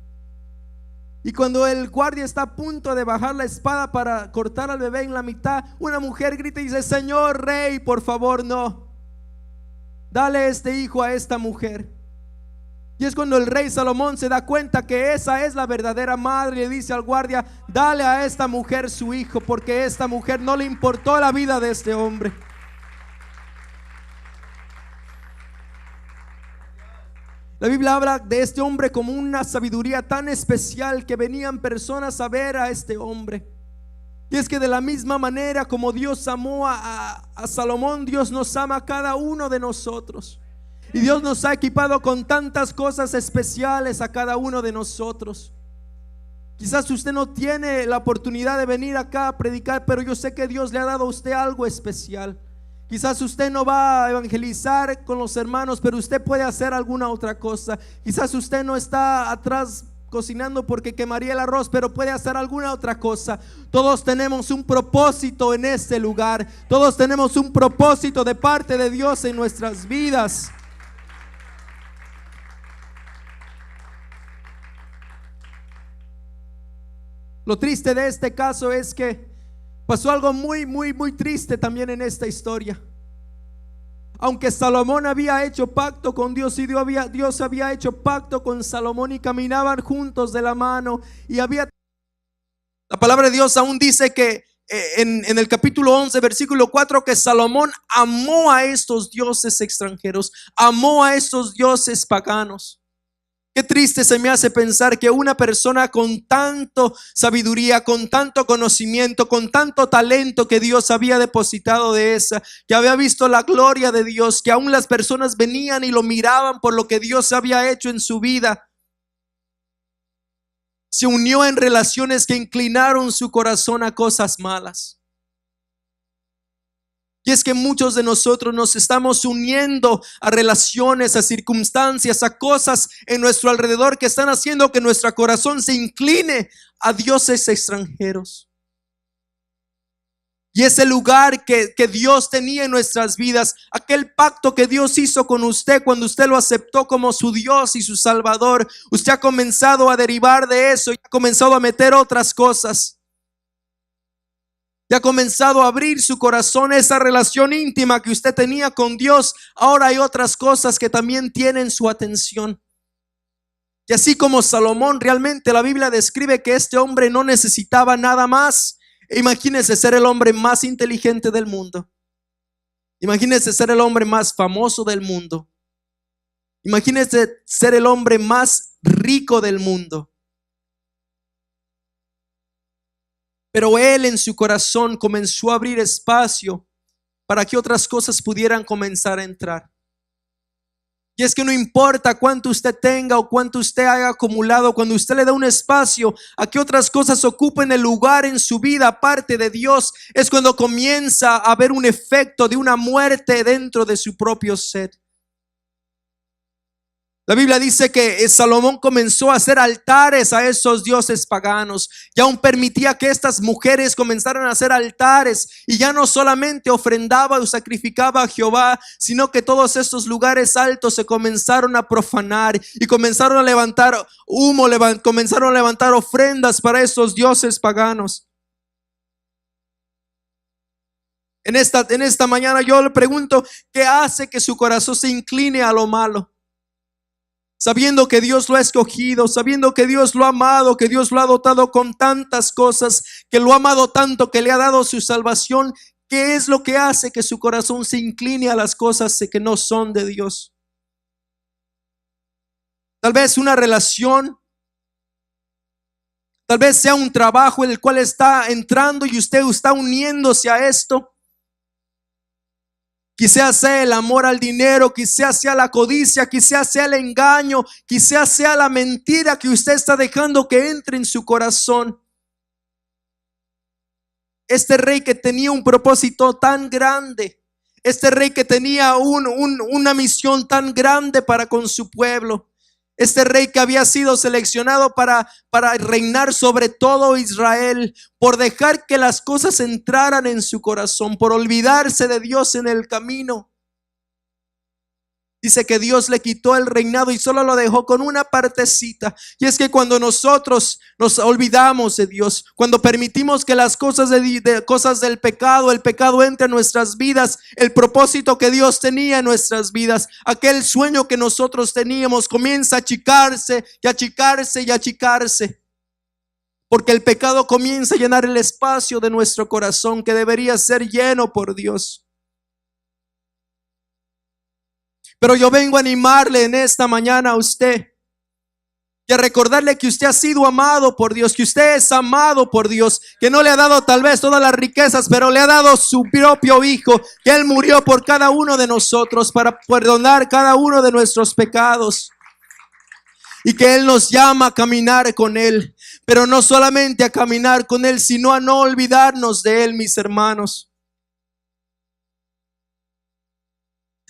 Y cuando el guardia está a punto de bajar la espada para cortar al bebé en la mitad, una mujer grita y dice: señor rey, por favor, no, dale este hijo a esta mujer. Y es cuando el rey Salomón se da cuenta que esa es la verdadera madre, y le dice al guardia: dale a esta mujer su hijo, porque a esta mujer no le importó la vida de este hombre. La Biblia habla de este hombre como una sabiduría tan especial que venían personas a ver a este hombre. Y es que de la misma manera como Dios amó a Salomón, Dios nos ama a cada uno de nosotros. Y Dios nos ha equipado con tantas cosas especiales a cada uno de nosotros. Quizás usted no tiene la oportunidad de venir acá a predicar, pero yo sé que Dios le ha dado a usted algo especial. Quizás usted no va a evangelizar con los hermanos, pero usted puede hacer alguna otra cosa. Quizás usted no está atrás cocinando porque quemaría el arroz, pero puede hacer alguna otra cosa. Todos tenemos un propósito en este lugar. Todos tenemos un propósito de parte de Dios en nuestras vidas. Lo triste de este caso es que pasó algo muy triste también en esta historia. Aunque Salomón había hecho pacto con Dios y Dios había hecho pacto con Salomón y caminaban juntos de la mano y había... La palabra de Dios aún dice que en el capítulo 11 versículo 4 que Salomón amó a estos dioses extranjeros, amó a estos dioses paganos. Qué triste se me hace pensar que una persona con tanto sabiduría, con tanto conocimiento, con tanto talento que Dios había depositado de esa, que había visto la gloria de Dios, que aún las personas venían y lo miraban por lo que Dios había hecho en su vida, se unió en relaciones que inclinaron su corazón a cosas malas. Y es que muchos de nosotros nos estamos uniendo a relaciones, a circunstancias, a cosas en nuestro alrededor que están haciendo que nuestro corazón se incline a dioses extranjeros. Y ese lugar que Dios tenía en nuestras vidas, aquel pacto que Dios hizo con usted cuando usted lo aceptó como su Dios y su Salvador, usted ha comenzado a derivar de eso y ha comenzado a meter otras cosas. Y ha comenzado a abrir su corazón a esa relación íntima que usted tenía con Dios. Ahora hay otras cosas que también tienen su atención. Y así como Salomón, realmente la Biblia describe que este hombre no necesitaba nada más. Imagínese ser el hombre más inteligente del mundo. Imagínese ser el hombre más famoso del mundo. Imagínese ser el hombre más rico del mundo. Pero él en su corazón comenzó a abrir espacio para que otras cosas pudieran comenzar a entrar. Y es que no importa cuánto usted tenga o cuánto usted haya acumulado, cuando usted le da un espacio a que otras cosas ocupen el lugar en su vida aparte de Dios, es cuando comienza a haber un efecto de una muerte dentro de su propio ser. La Biblia dice que Salomón comenzó a hacer altares a esos dioses paganos y aún permitía que estas mujeres comenzaran a hacer altares, y ya no solamente ofrendaba o sacrificaba a Jehová, sino que todos estos lugares altos se comenzaron a profanar y comenzaron a levantar humo, comenzaron a levantar ofrendas para estos dioses paganos. En esta mañana yo le pregunto, ¿qué hace que su corazón se incline a lo malo? Sabiendo que Dios lo ha escogido, sabiendo que Dios lo ha amado, que Dios lo ha dotado con tantas cosas, que lo ha amado tanto, que le ha dado su salvación, ¿qué es lo que hace que su corazón se incline a las cosas que no son de Dios? Tal vez una relación, tal vez sea un trabajo en el cual está entrando y usted está uniéndose a esto. Quizás sea el amor al dinero, quizás sea la codicia, quizás sea el engaño, quizás sea la mentira que usted está dejando que entre en su corazón. Este rey que tenía un propósito tan grande, este rey que tenía una misión tan grande para con su pueblo, este rey que había sido seleccionado para reinar sobre todo Israel, por dejar que las cosas entraran en su corazón, por olvidarse de Dios en el camino. Dice que Dios le quitó el reinado y solo lo dejó con una partecita. Y es que cuando nosotros nos olvidamos de Dios, cuando permitimos que las cosas cosas del pecado, el pecado entre en nuestras vidas, el propósito que Dios tenía en nuestras vidas, aquel sueño que nosotros teníamos comienza a achicarse y achicarse y achicarse. Porque el pecado comienza a llenar el espacio de nuestro corazón que debería ser lleno por Dios. Pero yo vengo a animarle en esta mañana a usted y a recordarle que usted ha sido amado por Dios, que usted es amado por Dios, que no le ha dado tal vez todas las riquezas, pero le ha dado su propio Hijo, que Él murió por cada uno de nosotros para perdonar cada uno de nuestros pecados. Y que Él nos llama a caminar con Él, pero no solamente a caminar con Él, sino a no olvidarnos de Él, mis hermanos.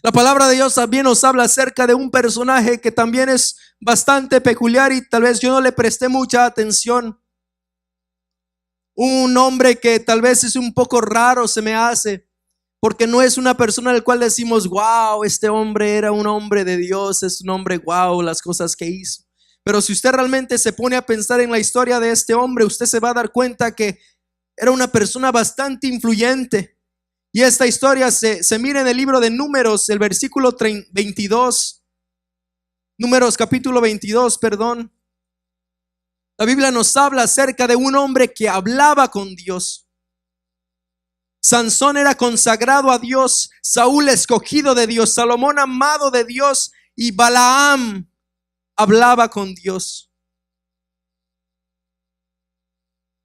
La palabra de Dios también nos habla acerca de un personaje que también es bastante peculiar y tal vez yo no le presté mucha atención. Un hombre que tal vez es un poco raro se me hace, porque no es una persona al cual decimos, wow, este hombre era un hombre de Dios, es un hombre, wow, las cosas que hizo. Pero si usted realmente se pone a pensar en la historia de este hombre, usted se va a dar cuenta que era una persona bastante influyente. Y esta historia se mira en el libro de Números, el versículo 22. Números capítulo 22, perdón. La Biblia nos habla acerca de un hombre que hablaba con Dios. Sansón era consagrado a Dios, Saúl escogido de Dios, Salomón amado de Dios y Balaam hablaba con Dios.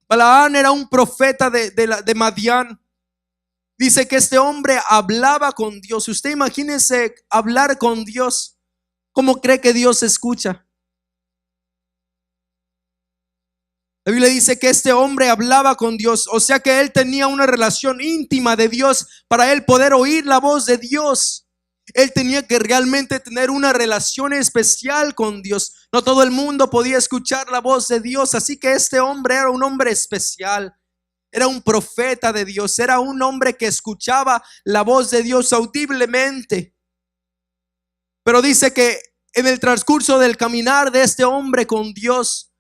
Balaam era un profeta de Madián. Dice que este hombre hablaba con Dios. Usted imagínese hablar con Dios. ¿Cómo cree que Dios escucha? La Biblia dice que este hombre hablaba con Dios, o sea que él tenía una relación íntima de Dios para él poder oír la voz de Dios. Él tenía que realmente tener una relación especial con Dios. No todo el mundo podía escuchar la voz de Dios, así que este hombre era un hombre especial. Era un profeta de Dios, era un hombre que escuchaba la voz de Dios audiblemente. Pero dice que en el transcurso del caminar de este hombre con Dios,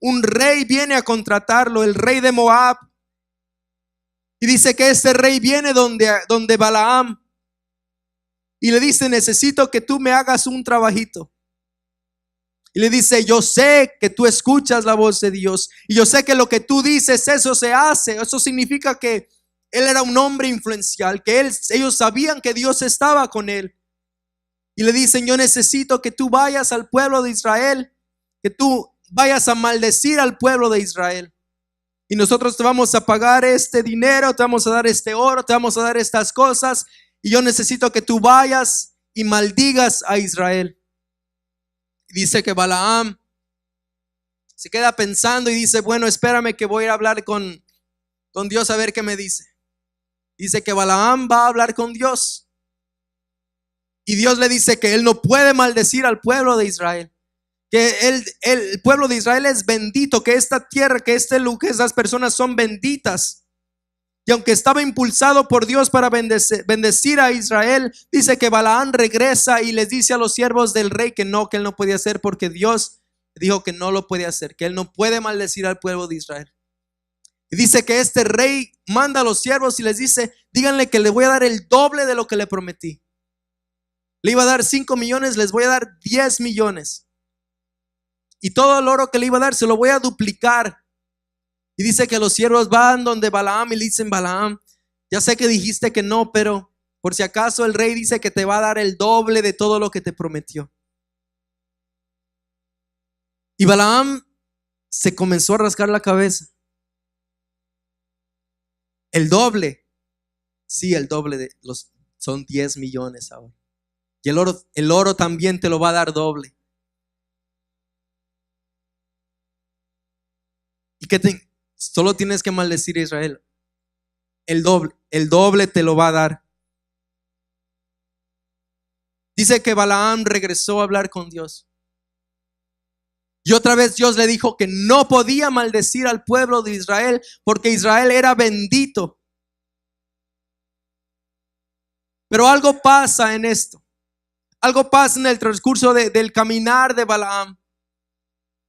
un rey viene a contratarlo, el rey de Moab. Y dice que este rey viene donde Balaam y le dice, necesito que tú me hagas un trabajito. Y le dice, yo sé que tú escuchas la voz de Dios y yo sé que lo que tú dices, eso se hace. Eso significa que él era un hombre influencial, que ellos sabían que Dios estaba con él. Y le dicen, yo necesito que tú vayas al pueblo de Israel, que tú vayas a maldecir al pueblo de Israel. Y nosotros te vamos a pagar este dinero, te vamos a dar este oro, te vamos a dar estas cosas. Y yo necesito que tú vayas y maldigas a Israel. Dice que Balaam se queda pensando y dice, bueno, espérame que voy a hablar con Dios a ver qué me dice. Dice que Balaam va a hablar con Dios. Y Dios le dice que él no puede maldecir al pueblo de Israel. Que el pueblo de Israel es bendito, que esta tierra, que esas personas son benditas. Y aunque estaba impulsado por Dios para bendecir a Israel, dice que Balaam regresa y les dice a los siervos del rey que él no podía hacer, porque Dios dijo que no lo puede hacer, que él no puede maldecir al pueblo de Israel. Y dice que este rey manda a los siervos y les dice, díganle que le voy a dar el doble de lo que le prometí. Le iba a dar 5 millones, les voy a dar 10 millones. Y todo el oro que le iba a dar se lo voy a duplicar. Y dice que los siervos van donde Balaam y le dicen, Balaam, ya sé que dijiste que no, pero por si acaso el rey dice que te va a dar el doble de todo lo que te prometió. Y Balaam se comenzó a rascar la cabeza. El doble, sí, el doble son 10 millones ahora. Y el oro también te lo va a dar doble. ¿Y solo tienes que maldecir a Israel? El doble te lo va a dar. Dice que Balaam regresó a hablar con Dios. Y otra vez Dios le dijo que no podía maldecir al pueblo de Israel porque Israel era bendito. Pero algo pasa en esto. Algo pasa en el transcurso del caminar de Balaam.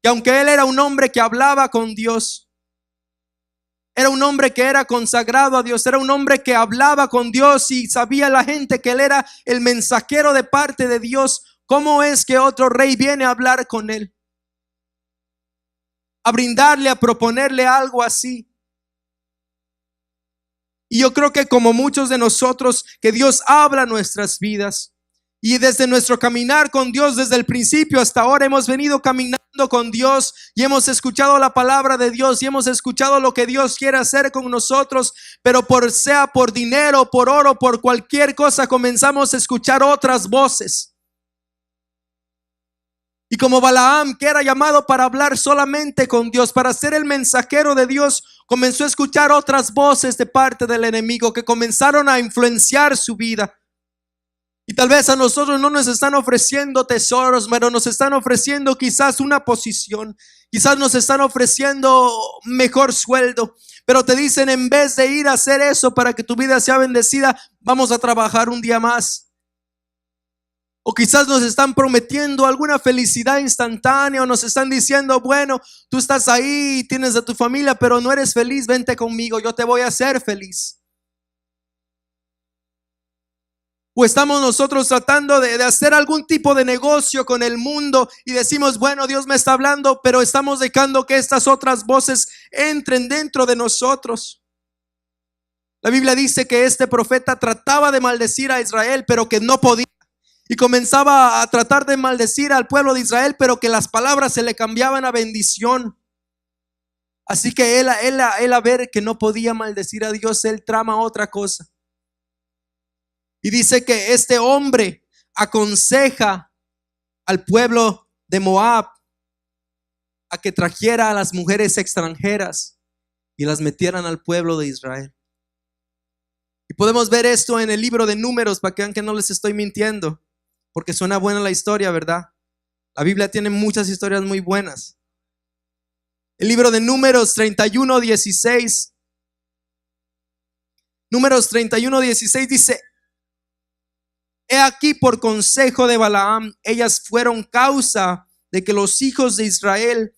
Que aunque él era un hombre que hablaba con Dios, era un hombre que era consagrado a Dios, era un hombre que hablaba con Dios y sabía la gente que él era el mensajero de parte de Dios. ¿Cómo es que otro rey viene a hablar con él? A brindarle, a proponerle algo así. Y yo creo que como muchos de nosotros, que Dios habla nuestras vidas. Y desde nuestro caminar con Dios, desde el principio hasta ahora, hemos venido caminando con Dios y hemos escuchado la palabra de Dios y hemos escuchado lo que Dios quiere hacer con nosotros, pero sea por dinero, por oro, por cualquier cosa, comenzamos a escuchar otras voces. Y como Balaam, que era llamado para hablar solamente con Dios, para ser el mensajero de Dios, comenzó a escuchar otras voces de parte del enemigo que comenzaron a influenciar su vida. Y tal vez a nosotros no nos están ofreciendo tesoros, pero nos están ofreciendo quizás una posición. Quizás nos están ofreciendo mejor sueldo. Pero te dicen, en vez de ir a hacer eso para que tu vida sea bendecida, vamos a trabajar un día más. O quizás nos están prometiendo alguna felicidad instantánea. O nos están diciendo, bueno, tú estás ahí, tienes a tu familia, pero no eres feliz, vente conmigo, yo te voy a hacer feliz. O estamos nosotros tratando de hacer algún tipo de negocio con el mundo y decimos, bueno, Dios me está hablando, pero estamos dejando que estas otras voces entren dentro de nosotros. La Biblia dice que este profeta trataba de maldecir a Israel, pero que no podía. Y comenzaba a tratar de maldecir al pueblo de Israel, pero que las palabras se le cambiaban a bendición. Así que él a ver que no podía maldecir a Dios, él trama otra cosa. Y dice que este hombre aconseja al pueblo de Moab a que trajera a las mujeres extranjeras y las metieran al pueblo de Israel. Y podemos ver esto en el libro de Números para que vean que no les estoy mintiendo, porque suena buena la historia, ¿verdad? La Biblia tiene muchas historias muy buenas. El libro de Números 31:16. Números 31:16 dice: he aquí, por consejo de Balaam, ellas fueron causa de que los hijos de Israel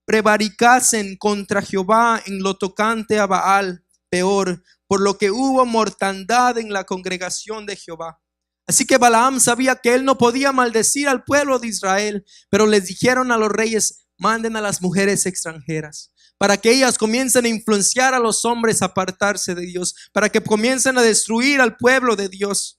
prevaricasen contra Jehová en lo tocante a Baal peor, por lo que hubo mortandad en la congregación de Jehová. Así que Balaam sabía que él no podía maldecir al pueblo de Israel, pero les dijeron a los reyes: manden a las mujeres extranjeras, para que ellas comiencen a influenciar a los hombres a apartarse de Dios, para que comiencen a destruir al pueblo de Dios.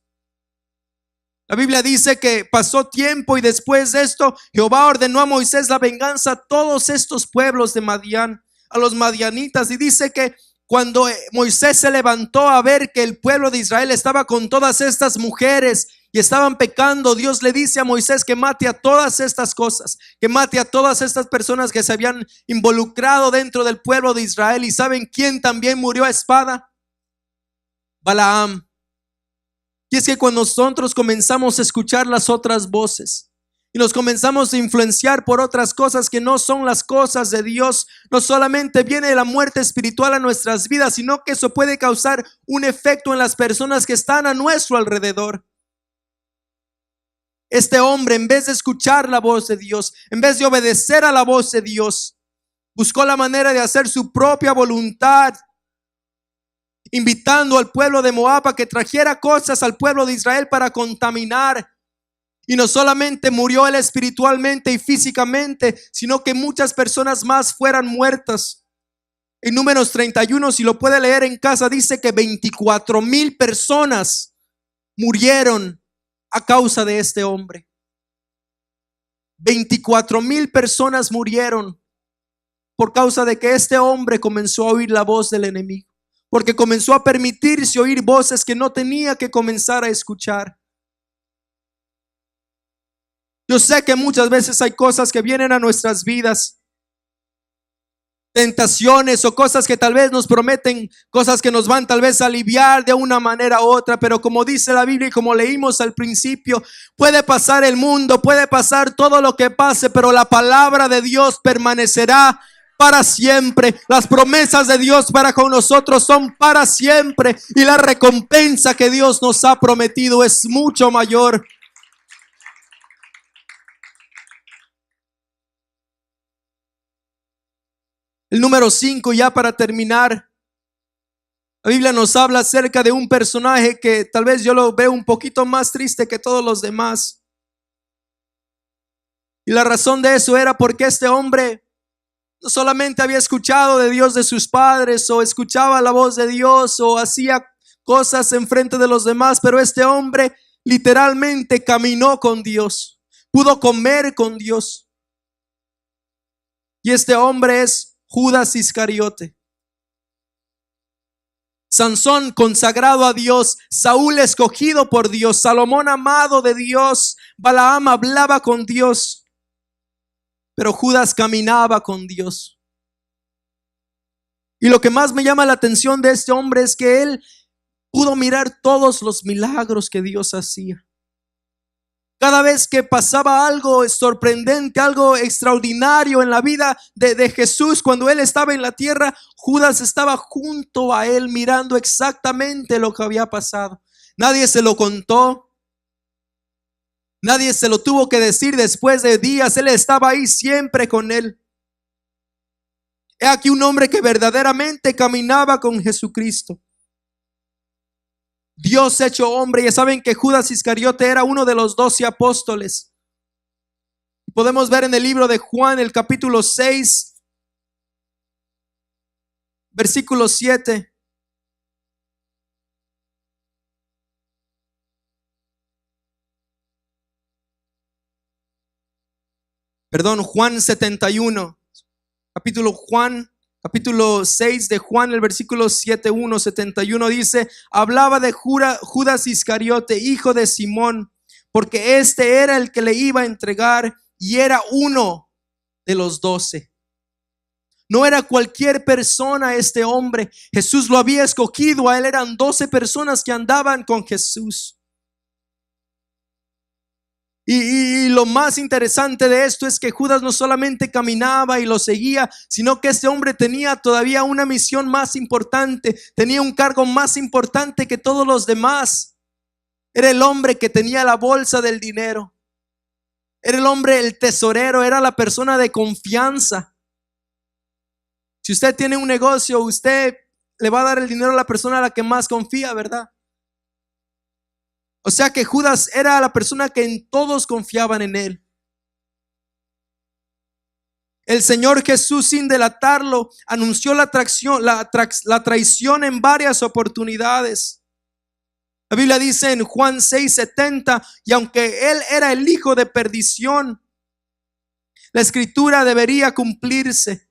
La Biblia dice que pasó tiempo y después de esto Jehová ordenó a Moisés la venganza a todos estos pueblos de Madián, a los madianitas. Y dice que cuando Moisés se levantó a ver que el pueblo de Israel estaba con todas estas mujeres y estaban pecando, Dios le dice a Moisés que mate a todas estas cosas, que mate a todas estas personas que se habían involucrado dentro del pueblo de Israel. ¿Y saben quién también murió a espada? Balaam. Y es que cuando nosotros comenzamos a escuchar las otras voces y nos comenzamos a influenciar por otras cosas que no son las cosas de Dios, no solamente viene la muerte espiritual a nuestras vidas, sino que eso puede causar un efecto en las personas que están a nuestro alrededor. Este hombre, en vez de escuchar la voz de Dios, en vez de obedecer a la voz de Dios, buscó la manera de hacer su propia voluntad, invitando al pueblo de Moab a que trajera cosas al pueblo de Israel para contaminar. Y no solamente murió él espiritualmente y físicamente, sino que muchas personas más fueran muertas. En Números 31, si lo puede leer en casa, dice que 24,000 personas murieron a causa de este hombre. 24,000 personas murieron por causa de que este hombre comenzó a oír la voz del enemigo, porque comenzó a permitirse oír voces que no tenía que comenzar a escuchar. Yo sé que muchas veces hay cosas que vienen a nuestras vidas, tentaciones o cosas que tal vez nos prometen, cosas que nos van tal vez a aliviar de una manera u otra, pero como dice la Biblia y como leímos al principio, puede pasar el mundo, puede pasar todo lo que pase, pero la palabra de Dios permanecerá para siempre. Las promesas de Dios para con nosotros son para siempre, y la recompensa que Dios nos ha prometido es mucho mayor. El número 5, ya para terminar, la Biblia nos habla acerca de un personaje que tal vez yo lo veo un poquito más triste que todos los demás. Y la razón de eso era porque este hombre no solamente había escuchado de Dios de sus padres, o escuchaba la voz de Dios, o hacía cosas en frente de los demás, pero este hombre literalmente caminó con Dios, pudo comer con Dios. Y este hombre es Judas Iscariote. Sansón, consagrado a Dios; Saúl, escogido por Dios; Salomón, amado de Dios; Balaam, hablaba con Dios. Pero Judas caminaba con Dios. Y lo que más me llama la atención de este hombre es que él pudo mirar todos los milagros que Dios hacía. Cada vez que pasaba algo sorprendente, algo extraordinario en la vida de Jesús, cuando Él estaba en la tierra, Judas estaba junto a Él mirando exactamente lo que había pasado. Nadie se lo contó, nadie se lo tuvo que decir después de días. Él estaba ahí siempre con Él. He aquí un hombre que verdaderamente caminaba con Jesucristo. Dios hecho hombre. Ya saben que Judas Iscariote era uno de los 12 apóstoles. Podemos ver en el libro de Juan, el capítulo 6, versículo 7. Perdón, Juan 71. Capítulo 6 de Juan, el versículo 7:1, 71 dice: hablaba de Judas Iscariote, hijo de Simón, porque este era el que le iba a entregar y era uno de los 12. No era cualquier persona este hombre. Jesús lo había escogido a él. Eran 12 personas que andaban con Jesús. Y lo más interesante de esto es que Judas no solamente caminaba y lo seguía, sino que este hombre tenía todavía una misión más importante, tenía un cargo más importante que todos los demás. Era el hombre que tenía la bolsa del dinero, era el hombre, el tesorero, era la persona de confianza. Si usted tiene un negocio, usted le va a dar el dinero a la persona a la que más confía, ¿verdad? O sea que Judas era la persona que en todos confiaban en él. El Señor Jesús, sin delatarlo, anunció la traición en varias oportunidades. La Biblia dice en Juan 6:70, y aunque él era el hijo de perdición, la escritura debería cumplirse.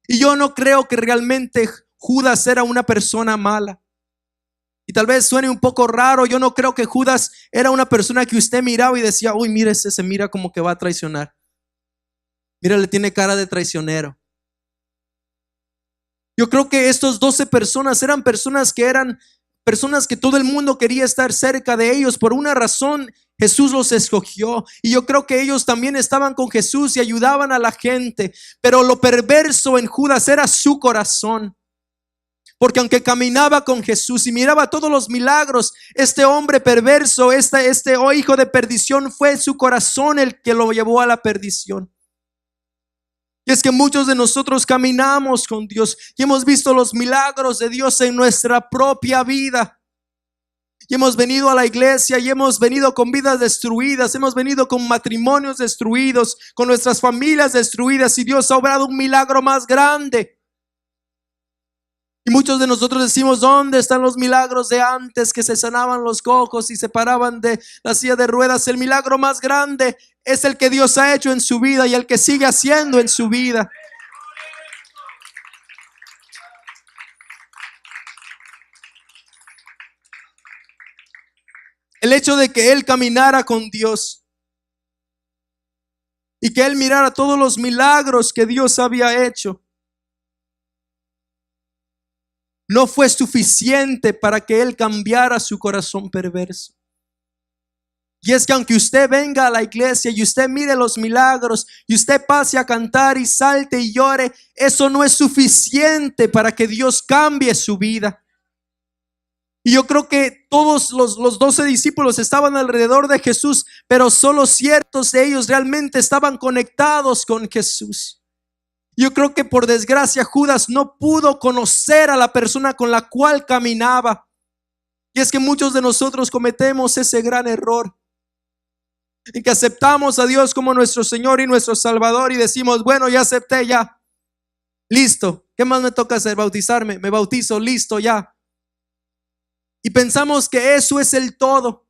Y yo no creo que realmente Judas era una persona mala. Y tal vez suene un poco raro. Yo no creo que Judas era una persona que usted miraba y decía: uy, mire, ese se mira como que va a traicionar. Mira, le tiene cara de traicionero. Yo creo que estos 12 personas eran personas que todo el mundo quería estar cerca de ellos. Por una razón Jesús los escogió. Y yo creo que ellos también estaban con Jesús y ayudaban a la gente. Pero lo perverso en Judas era su corazón. Porque aunque caminaba con Jesús y miraba todos los milagros, este hombre perverso, este hijo de perdición, fue su corazón el que lo llevó a la perdición. Y es que muchos de nosotros caminamos con Dios y hemos visto los milagros de Dios en nuestra propia vida. Y hemos venido a la iglesia y hemos venido con vidas destruidas, hemos venido con matrimonios destruidos, con nuestras familias destruidas, y Dios ha obrado un milagro más grande. Y muchos de nosotros decimos: ¿dónde están los milagros de antes, que se sanaban los cojos y se paraban de la silla de ruedas? El milagro más grande es el que Dios ha hecho en su vida y el que sigue haciendo en su vida. El hecho de que él caminara con Dios y que él mirara todos los milagros que Dios había hecho, no fue suficiente para que él cambiara su corazón perverso. Y es que aunque usted venga a la iglesia y usted mire los milagros y usted pase a cantar y salte y llore, eso no es suficiente para que Dios cambie su vida. Y yo creo que todos los 12 discípulos estaban alrededor de Jesús, pero solo ciertos de ellos realmente estaban conectados con Jesús. Yo creo que por desgracia Judas no pudo conocer a la persona con la cual caminaba. Y es que muchos de nosotros cometemos ese gran error, en que aceptamos a Dios como nuestro Señor y nuestro Salvador y decimos: bueno, ya acepté, ya, listo, ¿qué más me toca hacer? Bautizarme, me bautizo, listo, ya. Y pensamos que eso es el todo.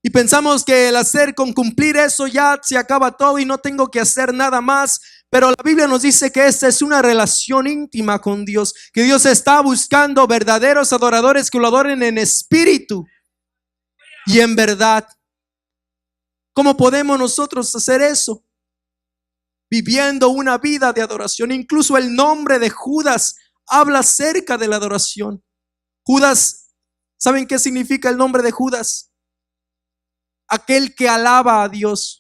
Y pensamos que el hacer, con cumplir eso, ya se acaba todo y no tengo que hacer nada más. Pero la Biblia nos dice que esta es una relación íntima con Dios, que Dios está buscando verdaderos adoradores que lo adoren en espíritu y en verdad. ¿Cómo podemos nosotros hacer eso? Viviendo una vida de adoración. Incluso el nombre de Judas habla acerca de la adoración. Judas, ¿saben qué significa el nombre de Judas? Aquel que alaba a Dios.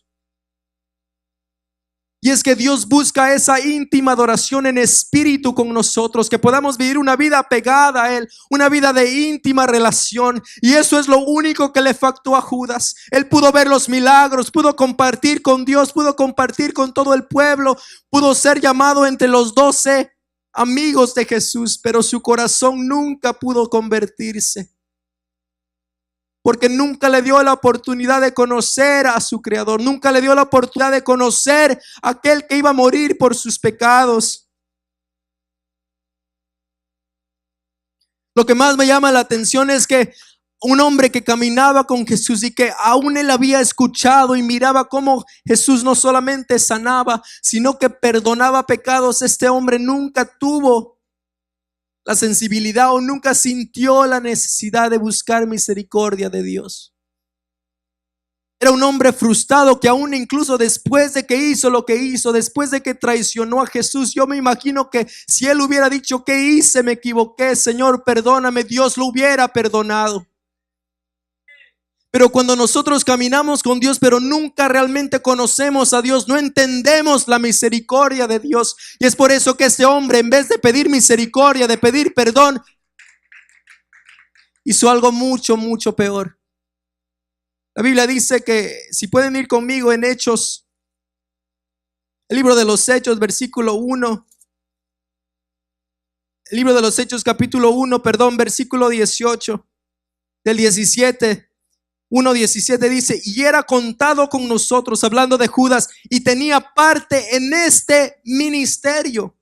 Y es que Dios busca esa íntima adoración en espíritu con nosotros, que podamos vivir una vida pegada a Él, una vida de íntima relación. Y eso es lo único que le faltó a Judas. Él pudo ver los milagros, pudo compartir con Dios, pudo compartir con todo el pueblo, pudo ser llamado entre los 12 amigos de Jesús, pero su corazón nunca pudo convertirse. Porque nunca le dio la oportunidad de conocer a su Creador. Nunca le dio la oportunidad de conocer a aquel que iba a morir por sus pecados. Lo que más me llama la atención es que un hombre que caminaba con Jesús y que aún él había escuchado y miraba cómo Jesús no solamente sanaba, sino que perdonaba pecados, este hombre nunca tuvo la sensibilidad o nunca sintió la necesidad de buscar misericordia de Dios. Era un hombre frustrado que aún incluso después de que hizo lo que hizo, después de que traicionó a Jesús, yo me imagino que si él hubiera dicho: ¿qué hice? Me equivoqué, Señor, perdóname, Dios lo hubiera perdonado. Pero cuando nosotros caminamos con Dios, pero nunca realmente conocemos a Dios, no entendemos la misericordia de Dios. Y es por eso que este hombre, en vez de pedir misericordia, de pedir perdón, hizo algo mucho, mucho peor. La Biblia dice que, si pueden ir conmigo en Hechos, el libro de los Hechos, versículo 1. El libro de los Hechos, capítulo 1, versículo 18, del 17. 1:17 dice: y era contado con nosotros, hablando de Judas, y tenía parte en este ministerio.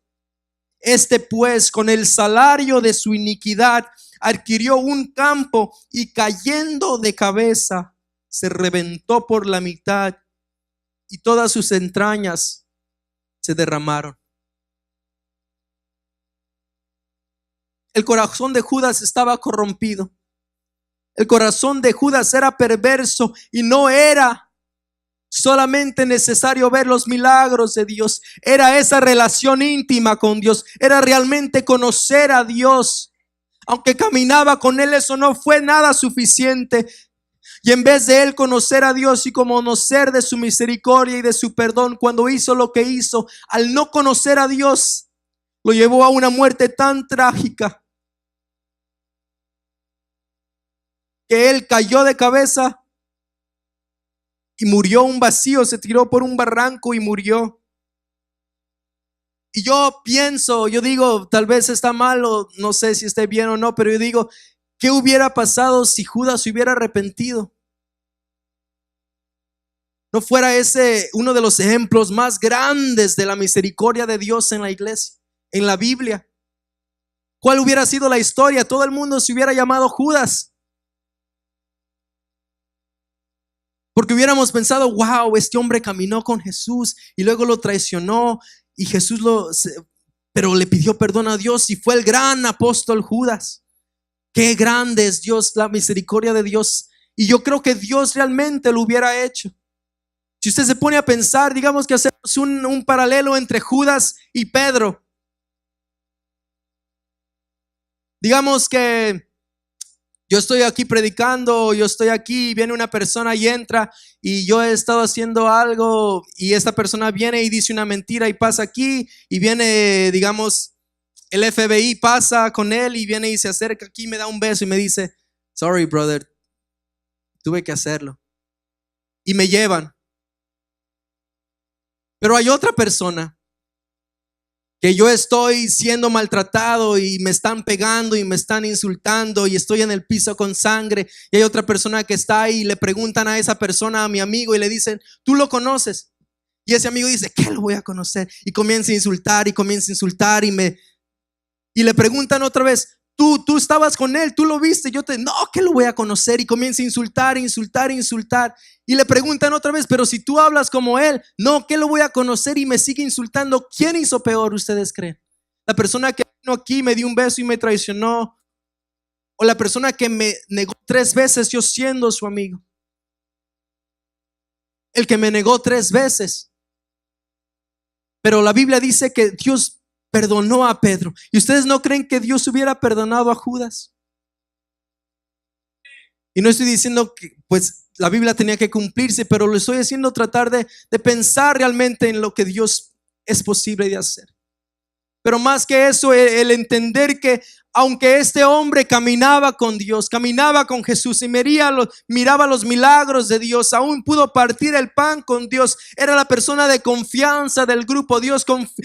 Este pues, con el salario de su iniquidad, adquirió un campo, y cayendo de cabeza, se reventó por la mitad, y todas sus entrañas se derramaron. El corazón de Judas estaba corrompido. El corazón de Judas era perverso y no era solamente necesario ver los milagros de Dios. Era esa relación íntima con Dios. Era realmente conocer a Dios. Aunque caminaba con Él, eso no fue nada suficiente. Y en vez de él conocer a Dios y conocer de su misericordia y de su perdón, cuando hizo lo que hizo, al no conocer a Dios, lo llevó a una muerte tan trágica que él cayó de cabeza y murió un vacío, se tiró por un barranco y murió. Y yo pienso, yo digo, tal vez está mal o no sé si esté bien o no, pero yo digo, ¿qué hubiera pasado si Judas se hubiera arrepentido? ¿No fuera ese uno de los ejemplos más grandes de la misericordia de Dios en la iglesia, en la Biblia? ¿Cuál hubiera sido la historia? Todo el mundo se hubiera llamado Judas. Porque hubiéramos pensado, wow, este hombre caminó con Jesús y luego lo traicionó y Jesús pero le pidió perdón a Dios y fue el gran apóstol Judas. Qué grande es Dios, la misericordia de Dios. Y yo creo que Dios realmente lo hubiera hecho. Si usted se pone a pensar, digamos que hacemos un paralelo entre Judas y Pedro. Digamos que yo estoy aquí predicando, yo estoy aquí, viene una persona y entra y yo he estado haciendo algo y esta persona viene y dice una mentira y pasa aquí y viene, digamos, el FBI pasa con él y viene y se acerca aquí, me da un beso y me dice, sorry brother, tuve que hacerlo. Y me llevan. Pero hay otra persona que yo estoy siendo maltratado y me están pegando y me están insultando y estoy en el piso con sangre y hay otra persona que está ahí y le preguntan a esa persona, a mi amigo, y le dicen, ¿tú lo conoces? Y ese amigo dice, ¿qué lo voy a conocer? Y comienza a insultar y le preguntan otra vez, tú estabas con él, tú lo viste, no, ¿qué lo voy a conocer? Y comienza a insultar. Y le preguntan otra vez, pero si tú hablas como él, no, ¿qué lo voy a conocer? Y me sigue insultando. ¿Quién hizo peor, ustedes creen? ¿La persona que vino aquí, me dio un beso y me traicionó? ¿O la persona que me negó 3 veces yo siendo su amigo? El que me negó 3 veces. Pero la Biblia dice que Dios perdonó a Pedro. ¿Y ustedes no creen que Dios hubiera perdonado a Judas? Y no estoy diciendo que pues la Biblia tenía que cumplirse, pero lo estoy haciendo tratar de pensar realmente en lo que Dios es posible de hacer. Pero más que eso, el entender que aunque este hombre caminaba con Dios, caminaba con Jesús y miraba los milagros de Dios, aún pudo partir el pan con Dios, era la persona de confianza del grupo.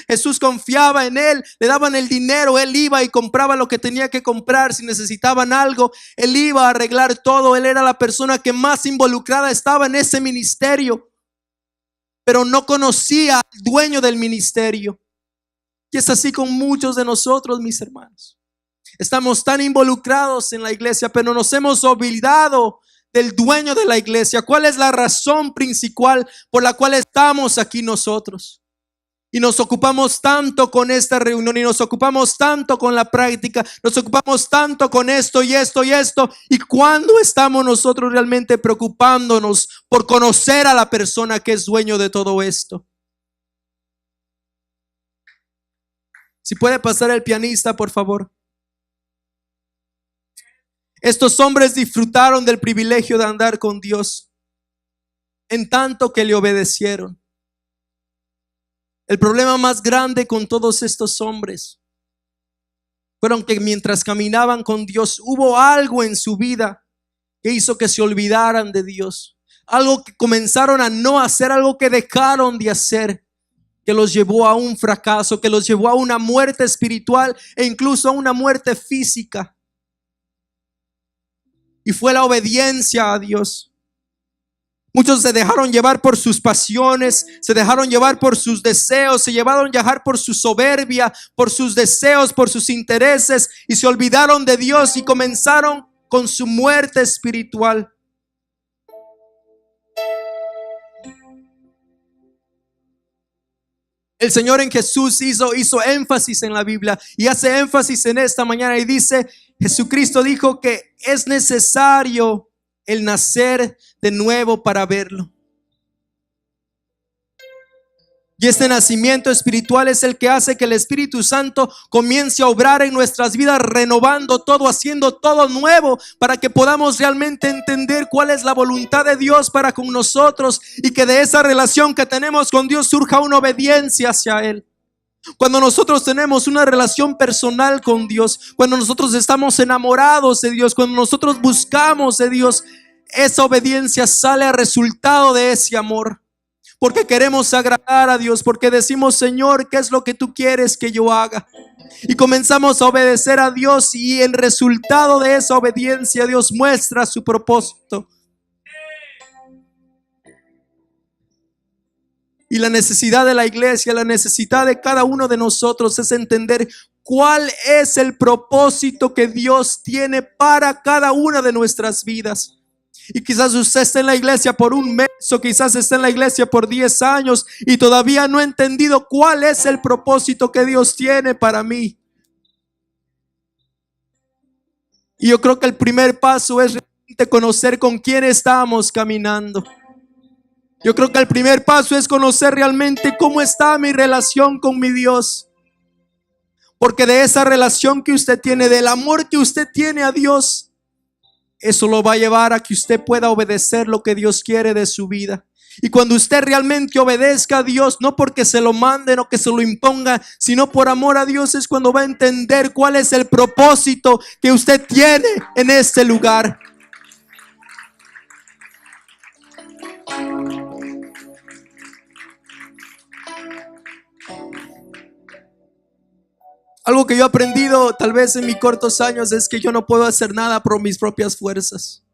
Jesús confiaba en él, le daban el dinero, él iba y compraba lo que tenía que comprar. Si necesitaban algo, él iba a arreglar todo. Él era la persona que más involucrada estaba en ese ministerio, pero no conocía al dueño del ministerio. Y es así con muchos de nosotros, mis hermanos. Estamos tan involucrados en la iglesia, pero nos hemos olvidado del dueño de la iglesia. ¿Cuál es la razón principal por la cual estamos aquí nosotros? Y nos ocupamos tanto con esta reunión, y nos ocupamos tanto con la práctica, nos ocupamos tanto con esto y esto y esto. ¿Y cuándo estamos nosotros realmente preocupándonos por conocer a la persona que es dueño de todo esto? Si puede pasar el pianista, por favor. Estos hombres disfrutaron del privilegio de andar con Dios, en tanto que le obedecieron. El problema más grande con todos estos hombres fueron que mientras caminaban con Dios, hubo algo en su vida que hizo que se olvidaran de Dios. Algo que comenzaron a no hacer, algo que dejaron de hacer, que los llevó a un fracaso, que los llevó a una muerte espiritual e incluso a una muerte física. Y fue la obediencia a Dios. Muchos se dejaron llevar por sus pasiones, se dejaron llevar por sus deseos, se llevaron llevar por su soberbia, por sus deseos, por sus intereses, y se olvidaron de Dios y comenzaron con su muerte espiritual. El Señor en Jesús hizo énfasis en la Biblia y hace énfasis en esta mañana y dice, Jesucristo dijo que es necesario el nacer de nuevo para verlo. Y este nacimiento espiritual es el que hace que el Espíritu Santo comience a obrar en nuestras vidas, renovando todo, haciendo todo nuevo, para que podamos realmente entender cuál es la voluntad de Dios para con nosotros, y que de esa relación que tenemos con Dios surja una obediencia hacia Él. Cuando nosotros tenemos una relación personal con Dios, cuando nosotros estamos enamorados de Dios, cuando nosotros buscamos de Dios, esa obediencia sale a resultado de ese amor. Porque queremos agradar a Dios, porque decimos, Señor, ¿qué es lo que tú quieres que yo haga? Y comenzamos a obedecer a Dios, y el resultado de esa obediencia, Dios muestra su propósito. Y la necesidad de la iglesia, la necesidad de cada uno de nosotros es entender cuál es el propósito que Dios tiene para cada una de nuestras vidas. Y quizás usted esté en la iglesia por un mes, o quizás esté en la iglesia por 10 años y todavía no ha entendido cuál es el propósito que Dios tiene para mí. Y yo creo que el primer paso es realmente conocer con quién estamos caminando. Yo creo que el primer paso es conocer realmente cómo está mi relación con mi Dios. Porque de esa relación que usted tiene, del amor que usted tiene a Dios, eso lo va a llevar a que usted pueda obedecer lo que Dios quiere de su vida. Y cuando usted realmente obedezca a Dios, no porque se lo manden o que se lo imponga, sino por amor a Dios, es cuando va a entender cuál es el propósito que usted tiene en este lugar. Algo que yo he aprendido tal vez en mis cortos años es que yo no puedo hacer nada por mis propias fuerzas.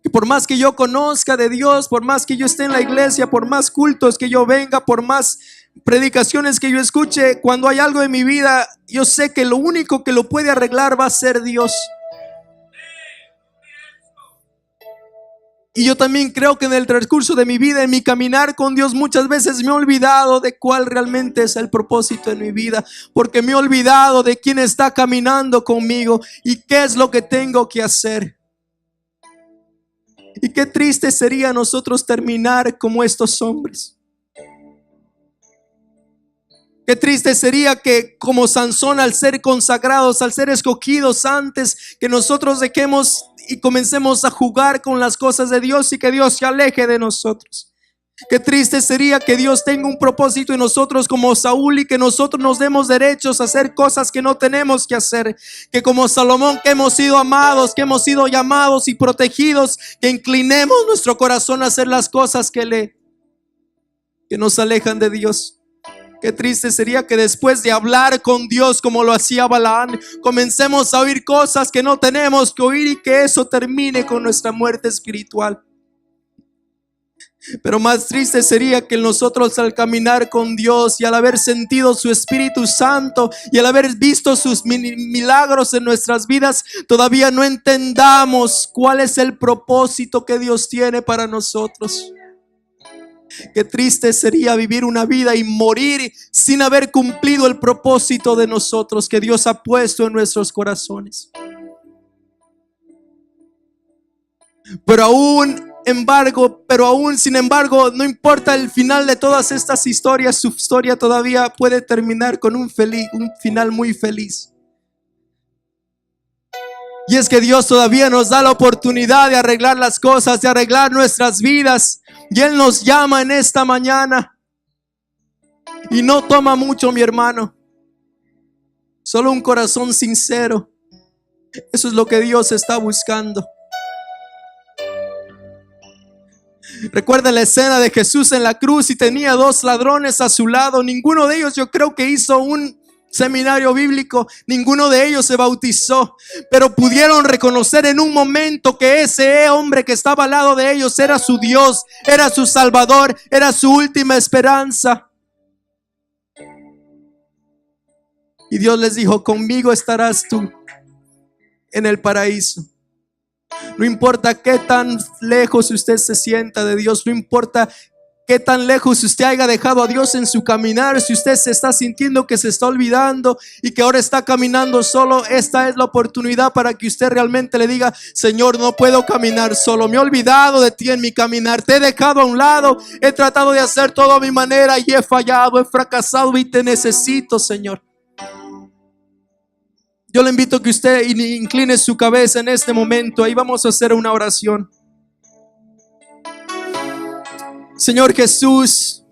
Que por más que yo conozca de Dios, por más que yo esté en la iglesia, por más cultos que yo venga, por más predicaciones que yo escuche, cuando hay algo en mi vida, yo sé que lo único que lo puede arreglar va a ser Dios. Y yo también creo que en el transcurso de mi vida, en mi caminar con Dios, muchas veces me he olvidado de cuál realmente es el propósito en mi vida, porque me he olvidado de quién está caminando conmigo y qué es lo que tengo que hacer. Y qué triste sería nosotros terminar como estos hombres, Qué triste sería que como Sansón, al ser consagrados, al ser escogidos antes, que nosotros dejemos y comencemos a jugar con las cosas de Dios y que Dios se aleje de nosotros. Qué triste sería que Dios tenga un propósito en nosotros como Saúl y que nosotros nos demos derechos a hacer cosas que no tenemos que hacer. Que como Salomón, que hemos sido amados, que hemos sido llamados y protegidos, que inclinemos nuestro corazón a hacer las cosas que nos alejan de Dios. Qué triste sería que después de hablar con Dios como lo hacía Balaam, comencemos a oír cosas que no tenemos que oír y que eso termine con nuestra muerte espiritual. Pero más triste sería que nosotros, al caminar con Dios y al haber sentido su Espíritu Santo y al haber visto sus milagros en nuestras vidas, todavía no entendamos cuál es el propósito que Dios tiene para nosotros. Qué triste sería vivir una vida y morir sin haber cumplido el propósito de nosotros que Dios ha puesto en nuestros corazones. Pero aún sin embargo, no importa el final de todas estas historias, su historia todavía puede terminar con un final muy feliz. Y es que Dios todavía nos da la oportunidad de arreglar las cosas, de arreglar nuestras vidas. Y Él nos llama en esta mañana. Y no toma mucho, mi hermano. Solo un corazón sincero. Eso es lo que Dios está buscando. Recuerda la escena de Jesús en la cruz y tenía 2 ladrones a su lado. Ninguno de ellos, yo creo que hizo un seminario bíblico, ninguno de ellos se bautizó, pero pudieron reconocer en un momento que ese hombre que estaba al lado de ellos era su Dios, era su Salvador, era su última esperanza. Y Dios les dijo: conmigo estarás tú en el paraíso. No importa qué tan lejos usted se sienta de Dios, no importa qué tan lejos usted haya dejado a Dios en su caminar, si usted se está sintiendo que se está olvidando y que ahora está caminando solo, esta es la oportunidad para que usted realmente le diga: Señor, no puedo caminar solo, me he olvidado de ti en mi caminar, te he dejado a un lado, he tratado de hacer todo a mi manera y he fallado, he fracasado y te necesito, Señor. Yo le invito a que usted incline su cabeza en este momento. Ahí vamos a hacer una oración. Señor Jesús,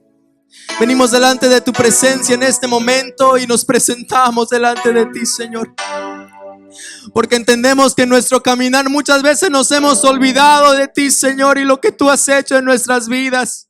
venimos delante de tu presencia en este momento y nos presentamos delante de ti, Señor, porque entendemos que en nuestro caminar muchas veces nos hemos olvidado de ti, Señor, y lo que tú has hecho en nuestras vidas.